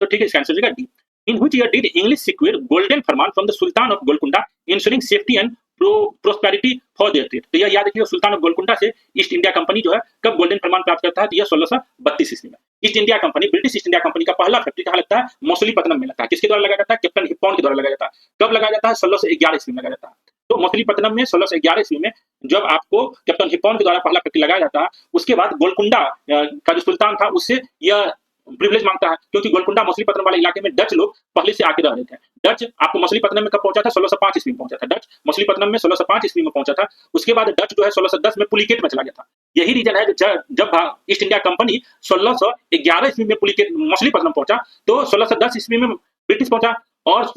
तो ठीक है, इसका आंसर हो जाएगा D. In which year did English secure golden Farman from the sultan of Golconda ensuring safety and prosperity for their trade. तो यह याद रखिए, सुल्तान ऑफ गोलकुंडा से ईस्ट इंडिया कंपनी जो है कब गोल्डन फरमान प्राप्त करता है, तो यह 1632 ईस्वी में। East India company, British east India company का पहला फैक्ट्री कहाँ लगता है, मछलीपत्तनम में लगता है। किसके द्वारा लगाया जाता है, कैप्टन हिप्पॉन के द्वारा लगाया जाता है। कब लगाया जाता है, 1611 ईस्वी में लगाया जाता है। तो मछलीपत्तनम में 1611 ईस्वी में जब आपको कैप्टन हिप्पॉन के द्वारा पहला फैक्ट्री लगाया जाता है, उसके बाद गोलकुंडा का जो सुल्तान था उससे यह प्रिविलेज मांगता है, क्योंकि गोलकुंडा मछलीपत्तनम वाले इलाके में डच लोग पहले से आके रह रहे थे। डच आपको मछलीपत्तनम में कब पहुंचा था, 1605 ईस्वी में पहुंचा था। डच मछलीपत्तनम में 1605 ईस्वी में पहुंचा था। उसके बाद डच जो है 1610 में पुलिकेट में चला गया था। यही रीजन है जब ईस्ट इंडिया कंपनी 1611 ईस्वी में पुलिकेट मछलीपत्तनम पहुंचा, तो 1610 ईस्वी में ब्रिटिश पहुंचा, और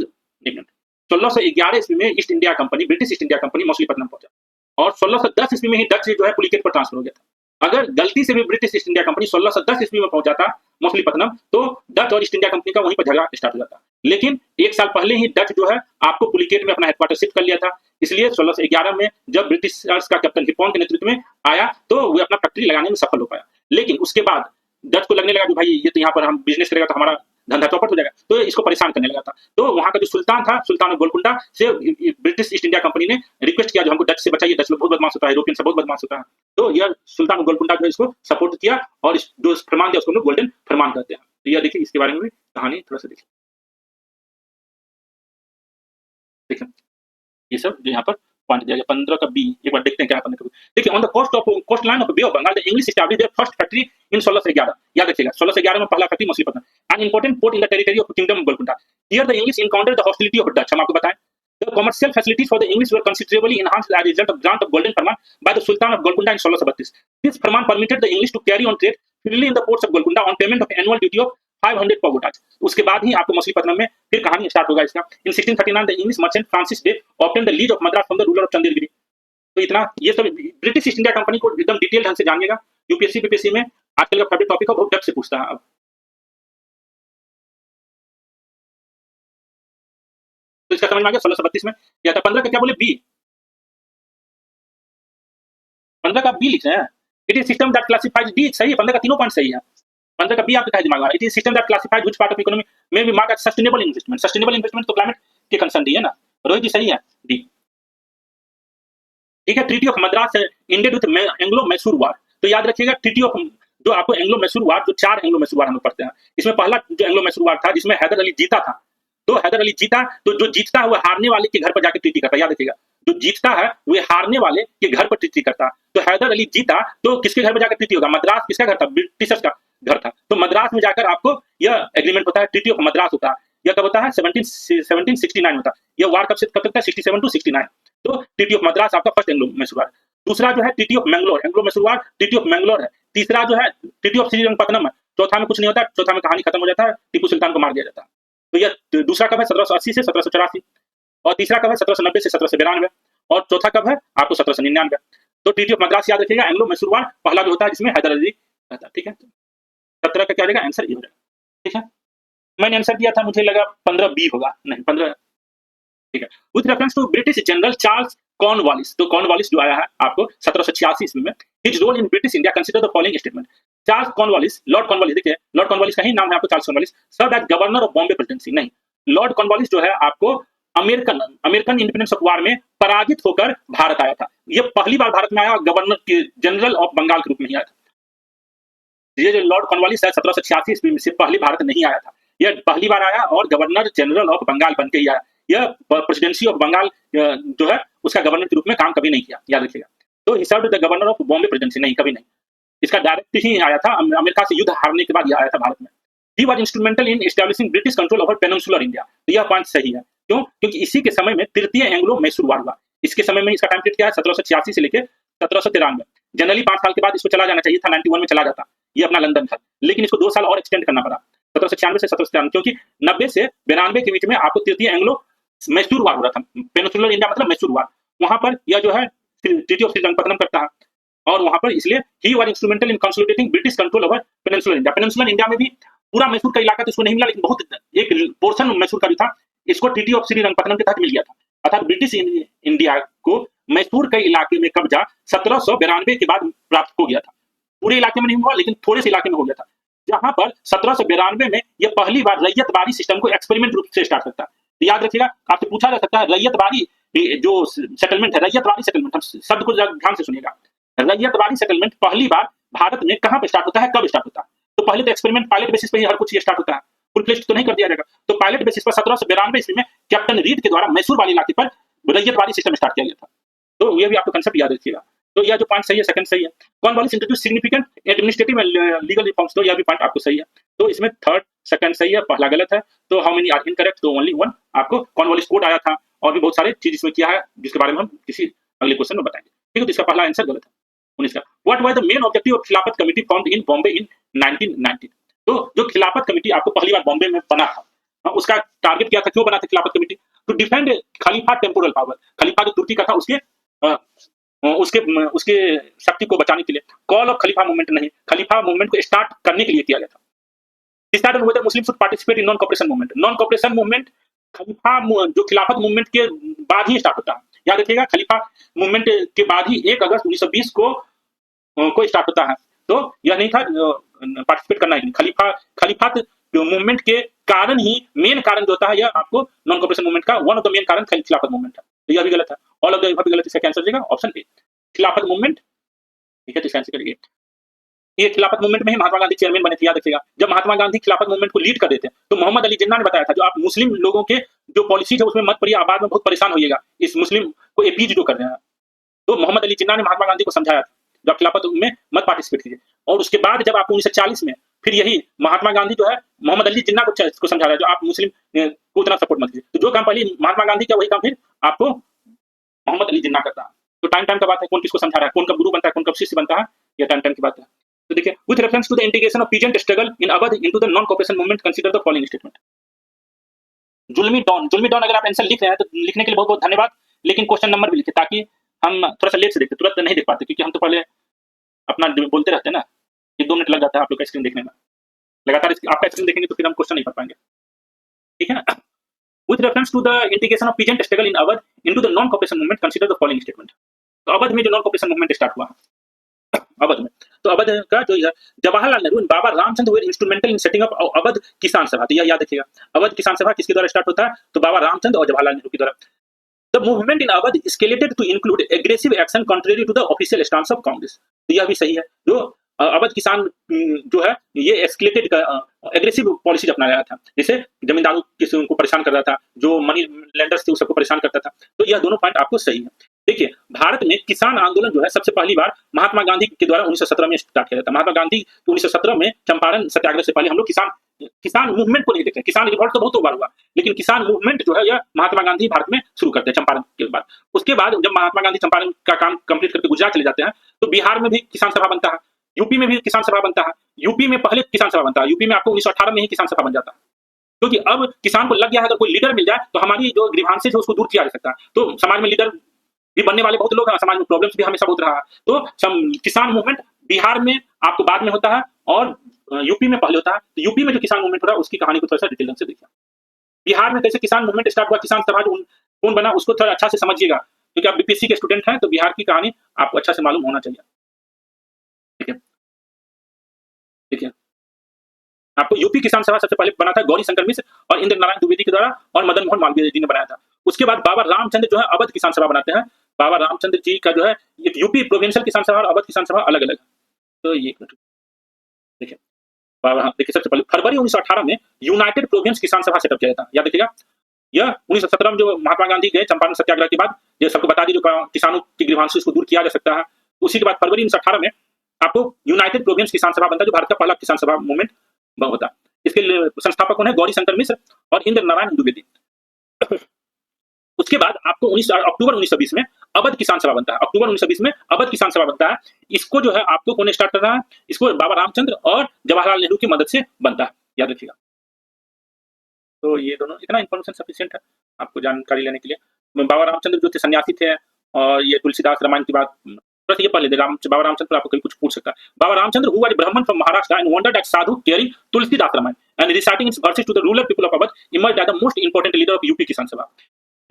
1611 ईस्वी में east India company, British east India company Machilipatnam पहुंचा, और 1610 ईस्वी में ही डच जो है पुलिकेट पर ट्रांसफर हो गया था। अगर गलती से भी ब्रिटिश ईस्ट इंडिया कंपनी 1610 ईस्वी में पहुंच जाता मछलीपत्तनम, तो डच और ईस्ट इंडिया कंपनी का वहीं पर झगड़ा स्टार्ट हो जाता। लेकिन एक साल पहले ही डच जो है आपको पुलिकेट में अपना हेडक्वार्टर शिफ्ट कर लिया था। इसलिए 1611 में जब ब्रिटिशर्स का कैप्टन हिप्पॉन के नेतृत्व में आया, तो वो अपना फैक्ट्री लगाने में सफल हो पाया। लेकिन उसके बाद डच को लगने लगा कि भाई ये तो यहाँ पर हम बिजनेस करेगा तो हमारा धंधा चौपट हो जाएगा, तो इसको परेशान करने लगा था। तो वहां का जो सुल्तान था, सुल्तान ऑफ गोलकुंडा से ब्रिटिश ईस्ट इंडिया कंपनी ने रिक्वेस्ट किया, जो हमको डच से बचाइए, डच लोग बहुत बदमाश होता है, यूरोपियन से बहुत बदमाश होता है। तो यह सुल्तान ऑफ गोलकुंडा जो है इसको सपोर्ट किया, और जो फरमान दिया उसको हम लोग गोल्डन फरमान कहते हैं। तो यह देखिए, इसके बारे में भी कहानी थोड़ा सा देखिए। देखिए ये सब जो यहाँ पर पॉइंट दिया गया, 15 का बी, एक बार देखते हैं क्या है 15 का। देखिए, on the coast line of Bay of Bengal the English established their first factory in 1611। याद रखिएगा, 1611 में पहला factory Machilipatnam, an important port in the territory of kingdom of Golconda. Here the English encountered the hostility of Dutch. हम आपको बताएं, the commercial facilities for the English were considerably enhanced as a result of grant of Golden Farman by the Sultan of Golconda in 1632. This Farman permitted the English to carry on trade freely in the ports of Golconda on payment of annual duty of 500 pagodas. उसके बाद ही आपको मछलीपत्तनम में फिर कहानी start होगा इसका। In 1639 the English merchant Francis Day obtained the lease of Madras from the ruler of Chandragiri. तो इतना, ये सब ब्रिटिश ईस्ट इंडिया कंपनी को एकदम डिटेल ढंग से जानिएगा। यूपीएससी बीपीएससी में आजकल का फेवरेट टॉपिक है, बहुत डेप्थ से पूछता है। अब तो इसका समझ में आ गया। 1632 में क्या था, 15 का क्या बोले, बी, 15 का बी लिख रहे हैं। It is system that classifies, D सही है, 15 का तीनों पॉइंट सही है। 15 का बी आपके दिमाग में आ रहा है। It is system that classifies which part of economy में be marked as sustainable investment. Sustainable investment तो क्लाइमेट के कंसर्न दी है ना, रोहित जी सही है, डी। ठीक है, treaty of Madras ended with Anglo Mysore war. तो याद रखिएगा, ट्रीटी ऑफ जो आपको एंग्लो मैसूर वार, जो 4 एंग्लो मैसूर वार हम लोग पढ़ते हैं, इसमें पहला जो एंग्लो मैसूर वार था जिसमें हैदर अली जीता था। तो हैदर अली जीता, तो जो जीतता है वो हारने वाले के घर पर जाकर ट्रीटी करता है। याद रखिएगा, जो जीतता है वो हारने वाले के घर पर ट्रीटी करता। तो हैदर अली जीता, तो किसके घर पर जाकर ट्रीटी होगा, मद्रास किसका घर था, ब्रिटिशर्स का घर था। तो मद्रास में जाकर आपको यह एग्रीमेंट होता है, ट्रीटी ऑफ मद्रास होता है। यह कब होता है, 1769 होता है। यह वार कब से कब तक था, 67 to 69। तो ट्रीटी ऑफ मद्रास आपका फर्स्ट एंग्लो मैसूर वार। दूसरा जो है treaty of Mangalore, Anglo Mysore war treaty of Mangalore है। तीसरा जो है ट्रीटी ऑफ श्रीरंगपत्तनम है। चौथा में कुछ नहीं होता, चौथा में कहानी खत्म हो जाता है, टीपू सुल्तान को मार दिया जाता है। तो यह दूसरा कब है, 1780 से 1784, और तीसरा कब है, 1790 से 1792, और चौथा कब है आपको 1799। तो ट्रीटी ऑफ मद्रास याद रखिएगा, एंग्लो मैसूर वार पहला जो होता है जिसमें हैदर अली रहता है। ठीक है, 17 का क्या रहेगा आंसर, ये हो जाएगा। ठीक है, मैंने आंसर दिया था, मुझे लगा 15 बी होगा, नहीं 15। ठीक है, with reference to British general Charles Cornwallis. तो कॉर्नवालिस जो आया है आपको 1786 ईस्वी में, his role in British India consider the following statement. Charles Cornwallis, Lord Cornwallis, देखिए लॉर्ड कॉर्नवालिस का ही नाम है आपको Charles Cornwallis, serve as governor of Bombay presidency. नहीं, लॉर्ड कॉर्नवालिस जो है आपको अमेरिकन इंडिपेंडेंस ऑफ वार में पराजित होकर भारत आया था। ये पहली बार भारत में आया, गवर्नर के जनरल ऑफ बंगाल के रूप में ही आया था। ये जो लॉर्ड कॉर्नवालिस है 1786 ईस्वी से पहले भारत नहीं आया था, यह पहली बार आया और गवर्नर जनरल ऑफ बंगाल बन के ही आया। यह प्रेसिडेंसी ऑफ बंगाल जो है उसका गवर्नर के रूप में काम कभी नहीं किया, याद रखिएगा। तो ही served the governor of Bombay presidency, नहीं कभी नहीं। इसका डायरेक्ट ही आया था, अमेरिका से युद्ध हारने के बाद यह आया था भारत में। He was instrumental in establishing British control over peninsular India. तो यह पॉइंट सही है, क्यों, क्योंकि इसी के समय में तृतीय एंग्लो मैसूर वार हुआ। इसके समय में इसका टाइम पीरियड क्या है, 1786 से लेकर 1793। जनरली 5 साल के बाद इसको चला जाना चाहिए था, 91 में चला जाता, ये अपना लंदन था, लेकिन इसको 2 साल और एक्सटेंड करना पड़ा, 1796 से 1793, क्योंकि 90 से 92 के बीच में आपको तृतीय एंग्लो मैसूर वार हो रहा था। पेनिनसुलर इंडिया मतलब मैसूर वार, वहां पर यह जो है ट्रीटी ऑफ श्रीरंगपत्तनम करता है, और वहां पर इसलिए he was instrumental in consolidating British control over peninsular India. Peninsular India में भी पूरा मैसूर का इलाका तो इसको नहीं मिला, लेकिन बहुत एक पोर्शन मैसूर का भी था, इसको ट्रीटी ऑफ श्रीरंगपत्तनम के तहत मिल गया था। अर्थात ब्रिटिश इंडिया को मैसूर के इलाके में कब्जा 1792 के बाद प्राप्त हो गया था। पूरे इलाके में नहीं हुआ, लेकिन थोड़े से इलाके में हो गया था, जहां पर 1792 में यह पहली बार रैयतबारी सिस्टम को एक्सपेरिमेंट रूप से स्टार्ट करता है। याद रखिएगा, आपसे पूछा जा सकता है रैयतबारी जो सेटलमेंट है, रैयतवाड़ी सेटलमेंट, हम शब्द को ध्यान से सुनिएगा। रैयतवाड़ी सेटलमेंट पहली बार भारत में कहाँ पे स्टार्ट होता है, कब स्टार्ट होता है? तो पहले तो एक्सपेरिमेंट पायलट बेसिस पे ही हर कुछ ये स्टार्ट होता है, फुल फ्लेज्ड तो नहीं कर दिया जाएगा। तो पायलट बेसिस पर 1792 ईस्वी में कैप्टन रीड के द्वारा मैसूर वाले इलाके पर रैयतवाड़ी सिस्टम स्टार्ट किया गया था। तो ये भी आपको कंसेप्ट याद रखिएगा। तो यह जो पॉइंट सही है, सेकंड सही है। Cornwallis introduce significant administrative and legal reforms, तो यह भी पॉइंट आपको सही है। तो इसमें थर्ड सेकंड सही है, पहला गलत है। तो हाउ मेनी आर इनकरेक्ट, तो ओनली वन। आपको कॉर्नवालिस कोड आया था और भी बहुत सारे चीज इसमें किया है जिसके बारे में हम किसी अगले क्वेश्चन में बताएंगे। ठीक है, तो इसका पहला आंसर गलत है। 19 का what was the main objective of खिलाफत कमेटी फॉर्म्ड इन बॉम्बे इन 1919, तो जो खिलाफत कमेटी आपको पहली बार बॉम्बे में बना था, उसका टारगेट क्या था, क्यों बना था Khilafat committee? To defend Khalifa temporal power, Khalifa जो तुर्की का था उसके शक्ति को बचाने के लिए। कॉल ऑफ खलीफा मूवमेंट नहीं, खलीफा मूवमेंट को स्टार्ट करने के लिए किया गया था। Decided whether Muslim should participate in non cooperation movement, non cooperation movement Khalifa जो खिलाफत मूवमेंट के बाद ही स्टार्ट होता है। याद रखिएगा, खलीफा मूवमेंट के बाद ही 1 अगस्त 1920 को स्टार्ट होता है। तो यह नहीं था पार्टिसिपेट करना ही, खलीफात मूवमेंट के कारण ही, मेन कारण जो होता है, यह आपको नॉन कॉपरेशन मूवमेंट का वन ऑफ द मेन कारण खिलाफत मूवमेंट है। तो यह भी गलत है, ऑल ऑफ द अबव भी गलत है। इसका क्या आंसर हो जाएगा? ऑप्शन ए, खिलाफत मूवमेंट। ठीक है, तो इसका आंसर करिए। ये खिलाफत मूवमेंट में ही महात्मा गांधी चेयरमैन बने थे। याद रखिएगा, जब महात्मा गांधी खिलाफत मूवमेंट को लीड कर देते हैं तो मोहम्मद अली जिन्ना ने बताया था, जो आप मुस्लिम लोगों के जो पॉलिसीज है उसमें मत पड़िए, आप बाद में बहुत परेशान होइएगा, इस मुस्लिम को एपीज जो कर रहे हैं। तो मोहम्मद अली जिन्ना ने महात्मा गांधी को समझाया था, जब खिलाफत में मत पार्टिसिपेट कीजिए। और उसके बाद जब आपको 1940 में फिर यही महात्मा गांधी जो है मोहम्मद अली जिन्ना को समझा रहा है, जो आप मुस्लिम को उतना सपोर्ट मत कीजिए। तो जो काम पहले महात्मा गांधी का, वही काम फिर आपको मोहम्मद अली जिन्ना करता है। तो टाइम का बात है, कौन किसको समझा रहा है, कौन कब गुरु बनता है, कौन कब शिष्य बनता है, ये टाइम की बात है। तो देखिए, with reference to the integration of peasant struggle in Awadh into the non cooperation movement, consider the following statement. जुल्मी डॉन, अगर आप आंसर लिख रहे हैं तो लिखने के लिए बहुत बहुत धन्यवाद, लेकिन क्वेश्चन नंबर भी लिखे ताकि हम थोड़ा सा लेट से देखते, तुरंत नहीं देख पाते, क्योंकि हम तो पहले अपना बोलते रहते हैं ना, 1-2 मिनट लग जाता है आप लोग का स्क्रीन देखने में। लगातार आपका स्क्रीन देखेंगे तो फिर हम क्वेश्चन नहीं पढ़ पाएंगे। ठीक है ना? With reference to the integration of peasant struggle in Awadh into the non cooperation movement, consider the following statement. तो अवध में जो नॉन कॉपरेशन मूवमेंट स्टार्ट हुआ अवध में, तो अवध का जो Jawaharlal Nehru and Baba Ramchandra were instrumental in setting up Awadh किसान सभा। तो यह याद रखिएगा, अवध किसान सभा किसके द्वारा स्टार्ट होता है? तो बाबा रामचंद्र और जवाहरलाल नेहरू के द्वारा। The movement in Awadh escalated to include aggressive action contrary to the official stance of Congress। तो यह भी सही है, जो अवध किसान जो है ये एस्केलेटेड का एग्रेसिव पॉलिसी अपना रहा था, जैसे जमींदारों को परेशान कर रहा था, जो मनी लेंडर्स थे उस सबको परेशान करता था। तो यह दोनों पॉइंट आपको सही है। देखिए, भारत में किसान आंदोलन जो है सबसे पहली बार महात्मा गांधी के द्वारा 1917 में स्टार्ट किया था। महात्मा गांधी 1917 में चंपारण सत्याग्रह से पहले हम लोग किसान मूवमेंट को नहीं देखते। किसान रिवॉल्ट तो बहुत बार हुआ, लेकिन किसान मूवमेंट जो है यह महात्मा गांधी भारत में शुरू करते हैं चंपारण के बाद। उसके बाद जब महात्मा गांधी चंपारण का काम कंप्लीट करके गुजरात चले जाते हैं, तो बिहार में भी किसान सभा बनता है, यूपी में भी किसान सभा बनता है। यूपी में पहले किसान सभा बनता है, यूपी में आपको 1918 में ही किसान सभा बन जाता है, क्योंकि अब किसान को लग गया है अगर कोई लीडर मिल जाए तो हमारी जो ग्रीवांसेस है उसको दूर किया जा सकता है। तो समाज में लीडर भी बनने वाले बहुत लोग हैं, समाज में प्रॉब्लम्स भी हमेशा बहुत रहा है। तो किसान मूवमेंट बिहार में आपको बाद में होता है और यूपी में पहले होता है। तो यूपी में जो किसान मूवमेंट हो रहा है उसकी कहानी को थोड़ा सा डिटेल से देखिए। बिहार में कैसे किसान मूवमेंट स्टार्ट हुआ, किसान सभा कौन बना, उसको थोड़ा अच्छा से समझिएगा, क्योंकि आप बीपीएससी के स्टूडेंट हैं तो बिहार की कहानी आपको अच्छा से मालूम होना चाहिए। ठीक है, देखिए, आपको यूपी किसान सभा सबसे पहले बना था गौरी शंकर मिश्र और इंद्र नारायण द्विवेदी के द्वारा और मदन मोहन मालवीय जी ने बनाया था। उसके बाद बाबा रामचंद्र जो है अवध किसान सभा बनाते हैं। बाबा रामचंद्र जी का जो है एक यूपी प्रोविंशियल किसान सभा और अवध किसान सभा अलग अलग है। तो ये देखिए, देखिए सबसे पहले फरवरी 1918 में यूनाइटेड प्रोविंस किसान सभा सेटअप किया गया था। याद रखिएगा, यह 1917 में जो महात्मा गांधी गए चंपारण सत्याग्रह के बाद, ये सबको बता दी जो किसानों की ग्रीवांसेस को दूर किया जा सकता है। उसी के बाद फरवरी 1918 में आपको यूनाइटेड प्रोविंस किसान सभा बनता है, जो भारत का पहला किसान सभा मूवमेंट होता है। इसके संस्थापक कौन है? गौरी शंकर मिश्र और इंद्र नारायण द्विवेदी। उसके बाद आपको अक्टूबर 1920 में अवध किसान सभा बनता है। अक्टूबर 1920 में अवध किसान सभा बनता है। इसको जो है आपको कौन स्टार्ट कर रहा है? इसको बाबा रामचंद्र और जवाहरलाल नेहरू की मदद से बनता है, याद रखिएगा। तो ये दोनों इतना इन्फॉर्मेशन सफिशिएंट है आपको जानकारी लेने के लिए। बाबा रामचंद्र जो थे सन्यासी थे, और ये तुलसीदास रामायण की बात बस ये पढ़ लेते। बाबा रामचंद्र पर आपको कहीं कुछ पूछ सकता है। बाबा Ramchandra who was a Brahmin from Maharashtra and wandered as sadhu carrying Tulsidas Ramayana and reciting its verses to the rural people of Awadh emerged as the most important leader of UP Kisan Sabha।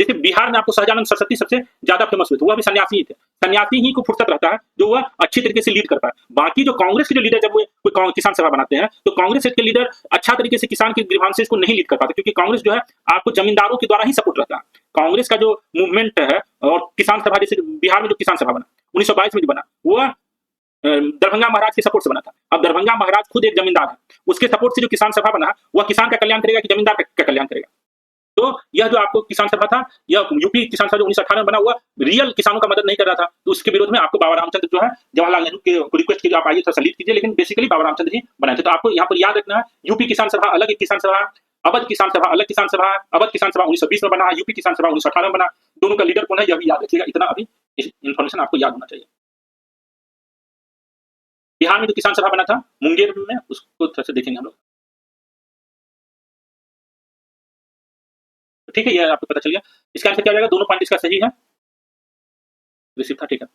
जैसे बिहार में आपको सहजानंद सरस्वती सबसे ज्यादा famous हुए थे, वह भी सन्यासी ही थे। सन्यासी ही को फुर्सत रहता है जो वह अच्छी तरीके से लीड कर पाए। बाकी जो कांग्रेस के जो लीडर जब वो कोई किसान सभा बनाते हैं तो कांग्रेस के लीडर अच्छा तरीके से किसान के ग्रीवांसेस को नहीं लीड कर पाते, क्योंकि कांग्रेस जो है आपको जमींदारों के द्वारा ही सपोर्ट रहता है। कांग्रेस का जो मूवमेंट है और किसान सभा, जैसे बिहार में जो किसान सभा बना 1922 में जो बना, वह दरभंगा महाराज के सपोर्ट से बना था। अब दरभंगा महाराज खुद एक जमींदार है, उसके सपोर्ट से जो किसान सभा बना वह किसान का कल्याण करेगा कि जमींदार का कल्याण करेगा। तो यह जो आपको किसान सभा था, यह यूपी किसान सभा जो 1918 में बना हुआ, रियल किसानों का मदद नहीं कर रहा था। तो उसके विरोध में आपको बाबा रामचंद्र जो है जवाहरलाल नेहरू के रिक्वेस्ट की, आप आइए थोड़ा सा लीड कीजिए, लेकिन बेसिकली बाबा रामचंद्र ही बनाए थे। तो आपको यहाँ पर याद रखना है, यूपी किसान सभा अलग एक किसान सभा, अवध किसान सभा अलग किसान सभा। अवध किसान सभा 1920 में बना, यूपी किसान सभा 1918 में बना। दोनों का लीडर कौन है यह भी याद रखिएगा, इतना अभी इन्फॉर्मेशन आपको याद होना चाहिए। बिहार में जो किसान सभा बना था मुंगेर में, उसको थोड़ा सा देखेंगे हम लोग। ठीक है, ये आपको पता चल गया। इसका आंसर क्या हो जाएगा? दोनों पॉइंट इसका सही है। रिसीव था, ठीक है।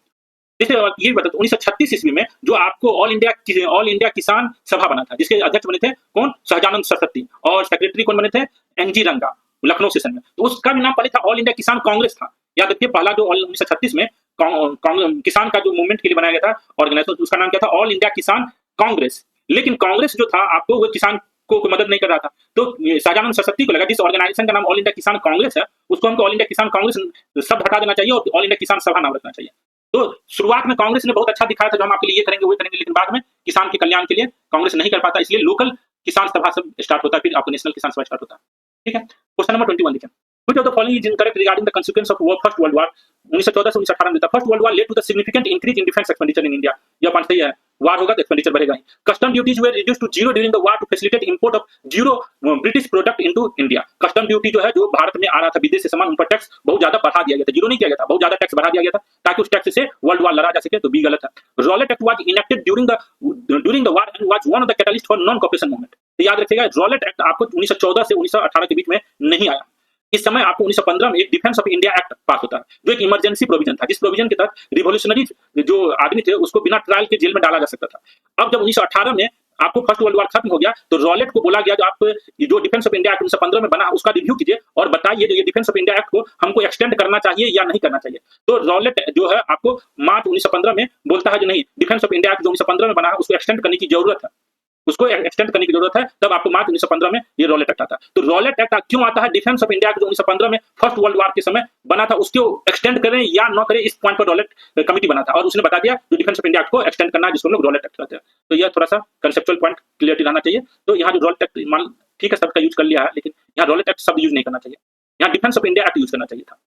जैसे ये बता 1936 ईस्वी में जो आपको ऑल इंडिया किसान सभा बना था, जिसके अध्यक्ष बने थे कौन? सहजानंद सरस्वती, और सेक्रेटरी कौन बने थे? एनजी रंगा, लखनऊ सेशन में। तो उसका भी नाम पहले था ऑल इंडिया किसान कांग्रेस था। याद रखिए, पहला जो 1936 में किसान का जो मूवमेंट के लिए बनाया गया था ऑर्गेनाइजेशन, उसका नाम क्या था? ऑल इंडिया किसान कांग्रेस। लेकिन कांग्रेस जो था आपको वो किसान को मदद नहीं कर रहा था। तो सहजानंद सरस्वती को लगा जिस ऑर्गेनाइजेशन का नाम ऑल इंडिया किसान कांग्रेस है, उसको हमको ऑल इंडिया किसान कांग्रेस शब्द हटा देना चाहिए और ऑल इंडिया किसान सभा नाम रखना चाहिए। तो शुरुआत में कांग्रेस ने बहुत अच्छा दिखाया था, जो हम आपके लिए ये करेंगे वो करेंगे, लेकिन बाद में किसान के कल्याण के लिए कांग्रेस नहीं कर पाता, इसलिए लोकल किसान सभा से स्टार्ट होता है, फिर आपको नेशनल किसान सभा स्टार्ट होता है। ठीक है, क्वेश्चन नंबर 21 देखें। Which of the following is incorrect regarding the consequence of First World War? 1914 से 1918 में था। First world war led to the significant increase in defence expenditure in India. यह पॉइंट सही है, वार होगा तो एक्सपेंडिचर बढ़ेगा ही। Custom duties were reduced to zero during the war to facilitate import of zero British product into India. Custom duty जो है जो भारत में आ रहा था विदेश से सामान, उन पर टैक्स बहुत ज्यादा बढ़ा दिया गया था, जीरो नहीं किया गया था, बहुत ज्यादा टैक्स बढ़ा दिया गया था ताकि उस टैक्स से वर्ल्ड वॉर लड़ा जा सके। तो बी गलत है। Rowlatt act was enacted during the war and was one of the catalyst for non cooperation movement. तो याद रखिएगा, रॉलेट एक्ट आपको 1914 से 1918 के बीच में नहीं आया। इस समय आपको 1915 में एक डिफेंस ऑफ इंडिया एक्ट पास होता है, जो एक इमरजेंसी प्रोविजन था, जिस प्रोविजन के तहत रिवॉल्यूशनरी जो आदमी थे उसको बिना ट्रायल के जेल में डाला जा सकता था। अब जब 1918 में आपको फर्स्ट वर्ल्ड वॉर खत्म हो गया, तो रॉलेट को बोला गया जो आप जो डिफेंस ऑफ इंडिया एक्ट 1915 में बना उसका रिव्यू कीजिए और बताइए ये डिफेंस ऑफ इंडिया एक्ट को हमको एक्सटेंड करना चाहिए या नहीं करना चाहिए। तो रॉलेट जो है आपको मार्च 1915 में बोलता है जो नहीं, डिफेंस ऑफ इंडिया एक्ट जो 1915 में बना है उसको एक्सटेंड करने की जरूरत है, उसको एक्सटेंड करने की जरूरत है। तब आपको मार्च 1915 में ये रॉलेट एक्ट आता है। तो रॉलेट एक्ट क्यों आता है? डिफेंस ऑफ इंडिया जो 1915 में फर्स्ट वर्ल्ड वॉर के समय बना था उसको एक्सटेंड करें या न करें, इस पॉइंट पर रॉलेट कमिटी बना था और उसने बता दिया जो डिफेंस ऑफ इंडिया एक्ट को एक्सटेंड करना है, जिसको हम लोग रॉलेट एक्ट कहते हैं। तो यह थोड़ा सा कंसेप्चुअल पॉइंट क्लियरिटी रहना चाहिए। तो यहाँ जो रॉलेट एक्ट मान ठीक है शब्द का यूज कर लिया है, लेकिन यहाँ रॉलेट एक्ट शब्द यूज नहीं करना चाहिए, यहाँ defence of India act use करना चाहिए था।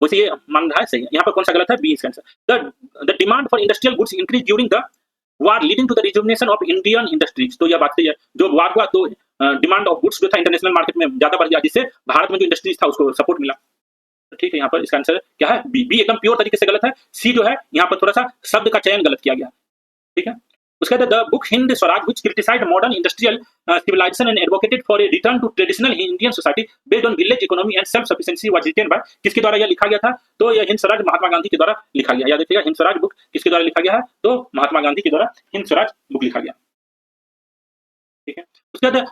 वैसे ये मान रहा है सही है। यहाँ पर कौन सा गलत है? बी इसका आंसर। The demand for industrial goods increase during the war leading to the rejuvenation of Indian industries. तो यह बात सही है, जो वार हुआ तो डिमांड ऑफ गुड्स जो था इंटरनेशनल मार्केट में ज्यादा बढ़ गया, जिससे भारत में जो इंडस्ट्रीज था उसको सपोर्ट मिला। तो ठीक है, यहाँ पर इसका आंसर क्या है? बी। बी एकदम प्योर तरीके से गलत है। सी जो है यहाँ पर थोड़ा सा शब्द का चयन गलत किया गया। ठीक है, उसके बाद the book Hind Swaraj which criticised modern industrial civilization and advocated for a return to traditional Indian society based on village economy and self sufficiency was written by। किसके द्वारा यह लिखा गया था? तो यह हिंद स्वराज महात्मा गांधी के द्वारा लिखा गया। याद रखिएगा, हिंद स्वराज बुक किसके द्वारा लिखा गया है? तो महात्मा गांधी के द्वारा हिंद स्वराज बुक लिखा गया। ठीक है, उसके बाद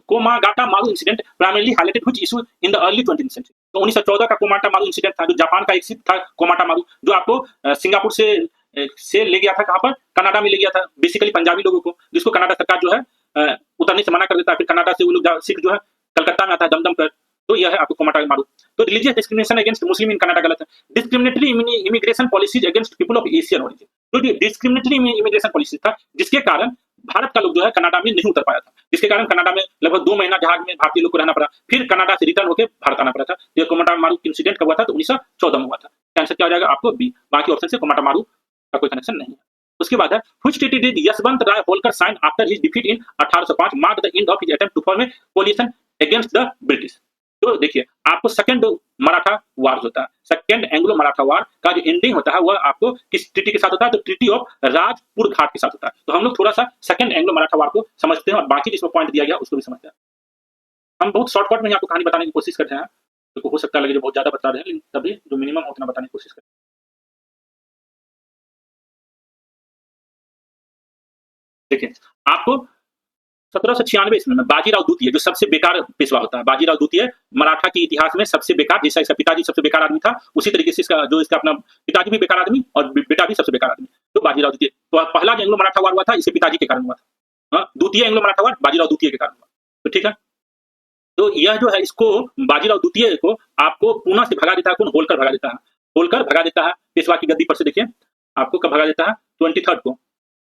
Komagata Maru incident primarily highlighted which issue in the early 20th century. तो 1914 का कोमाटा मारू इंसिडेंट था, जो जापान का एक शिप था कोमाटा मारू, जो आपको सिंगापुर से ले गया था, कहां पर? कनाडा में ले गया था, बेसिकली पंजाबी लोगों को, जिसको कनाडा सरकार जो है उतरने से मना कर देता है। फिर कनाडा से वो लोग सिख जो है कलकत्ता में आता है दमदम पर। तो यह है आपको कोमाटा मारू। तो religious discrimination against Muslim in Canada गलत है। Discriminatory immigration policies against people of Asian origin. तो जो डिस्क्रिमिनेटरी इमिग्रेशन पॉलिसी था, जिसके कारण भारत का लोग जो है कनाडा में नहीं उतर पाया था, जिसके कारण कनाडा में लगभग 2 महीना जहाज में भारतीय लोग को रहना पड़ा, फिर कनाडा से रिटर्न होकर भारत आना पड़ा था। तो कोमाटा मारू इंसिडेंट कब हुआ था? तो 1914 में हुआ था। आंसर क्या हो जाएगा आपको? बी। बाकी ऑप्शन से कोमाटा मारू का कोई कनेक्शन नहीं है। उसके बाद है which treaty did Yashwant Rao Holkar sign after his defeat in 1805 mark the end of his attempt to form a coalition against the British. तो देखिए, आपको सेकंड मराठा वार होता है, सेकंड एंग्लो मराठा वार का जो एंडिंग होता है वह आपको किस ट्रीटी के साथ होता है? तो ट्रीटी ऑफ राजपुर घाट के साथ होता है। तो हम लोग थोड़ा सा सेकंड एंग्लो मराठा वार को समझते हैं और बाकी जिसमें पॉइंट दिया गया उसको भी समझते हैं। हम बहुत शॉर्टकट में आपको कहानी बताने की कोशिश करते हैं, तो हो सकता है लगे जो बहुत ज्यादा बता रहे हैं, लेकिन तभी जो मिनिमम उतना बताने की कोशिश करते हैं। देखिए, आपको 1796 ईस्वी में बाजीराव द्वितीय जो सबसे बेकार पेशवा होता है, बाजीराव द्वितीय मराठा के इतिहास में सबसे बेकार, जैसा इसका पिताजी सबसे बेकार आदमी था, उसी तरीके से इसका अपना पिताजी भी बेकार आदमी और बेटा भी सबसे बेकार आदमी, तो बाजीराव द्वितीय। तो पहला जो एंग्लो मराठा वार हुआ था इसके पिताजी के कारण हुआ था। द्वितीय एंग्लो मराठा वार बाजीराव द्वितीय के कारण हुआ। तो ठीक है, तो यह जो है इसको बाजीराव द्वितीय को आपको पूना से भगा देता है, कौन? होलकर भगा देता है। होलकर भगा देता है पेशवा की गद्दी पर से। देखिए आपको कब भगा देता है? 23 को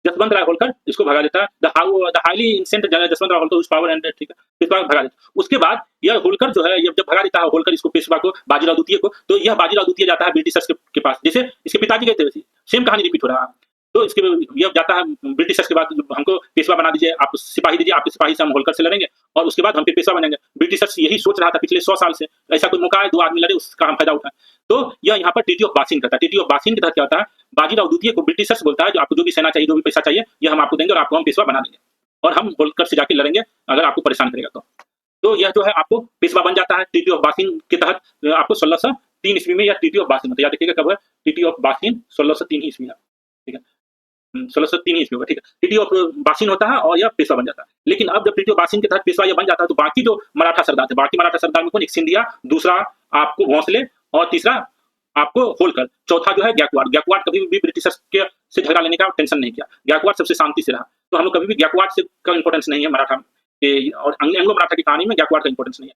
जसवंत राय होलकर इसको भगा देता है। द हाईली इंसेंट जनरल जसवंत राय होलकर उस पावर एंड, ठीक है, पेशवा भगा देता। उसके बाद यह होलकर जो है, ये जब भगा देता है होलकर इसको, पेशवा को, बाजीराव द्वितीय को, तो यह बाजीराव द्वितीय जाता है ब्रिटिशर्स के पास, जैसे इसके पिताजी गए थे सेम कहानी रिपीट हो रहा है। तो इसके यह जाता है ब्रिटिशर्स के बाद, हमको पेशवा बना दीजिए, आप सिपाही दीजिए, आपके सिपाही से हम होलकर से लड़ेंगे और उसके बाद हम फिर पेशवा बनेंगे। ब्रिटिशर्स यही सोच रहा था पिछले 100 साल से, ऐसा कोई मौका है, 2 आदमी लड़े, उसका हम फायदा उठाएं। तो यह यहाँ पर ट्रीटी ऑफ बासिन करता है। ट्रीटी ऑफ बासिन के तहत क्या होता है? बाजीराव द्वितीय को ब्रिटिशर्स बोलता है जो आपको जो भी सेना चाहिए, जो भी पैसा चाहिए, यह हम आपको देंगे और आपको हम पेशवा बना देंगे और हम होलकर से जाके लड़ेंगे अगर आपको परेशान करेगा तो यह जो है आपको पेशवा बन जाता है। ट्रीटी ऑफ बासिन के तहत आपको 1603 ईस्वी में यह ट्रीटी ऑफ बासिन होता है। याद रखिएगा कब है? ट्रीटी ऑफ बासिन 1603 ईस्वी है, ठीक है, 1603 ईस्वी होगा, ठीक है। ट्रीटी ऑफ बासिन होता है और यह पेशवा बन जाता है। लेकिन अब जब ट्रीटी ऑफ बासिन के तहत पेशवा यह बन जाता है तो बाकी जो मराठा सरदार थे, बाकी मराठा सरदार में कौन? एक सिंधिया, दूसरा आपको भोंसले और तीसरा आपको होलकर, चौथा जो है गायकवाड़। गायकवाड़ कभी भी ब्रिटिशर्स के से झगड़ा लेने का टेंशन नहीं किया, गायकवाड़ सबसे शांति से रहा। तो हम लोग कभी भी गायकवाड़ से का इंपॉर्टेंस नहीं है मराठा और एंग्लो मराठा की कहानी में गायकवाड़ का इंपॉर्टेंस नहीं है।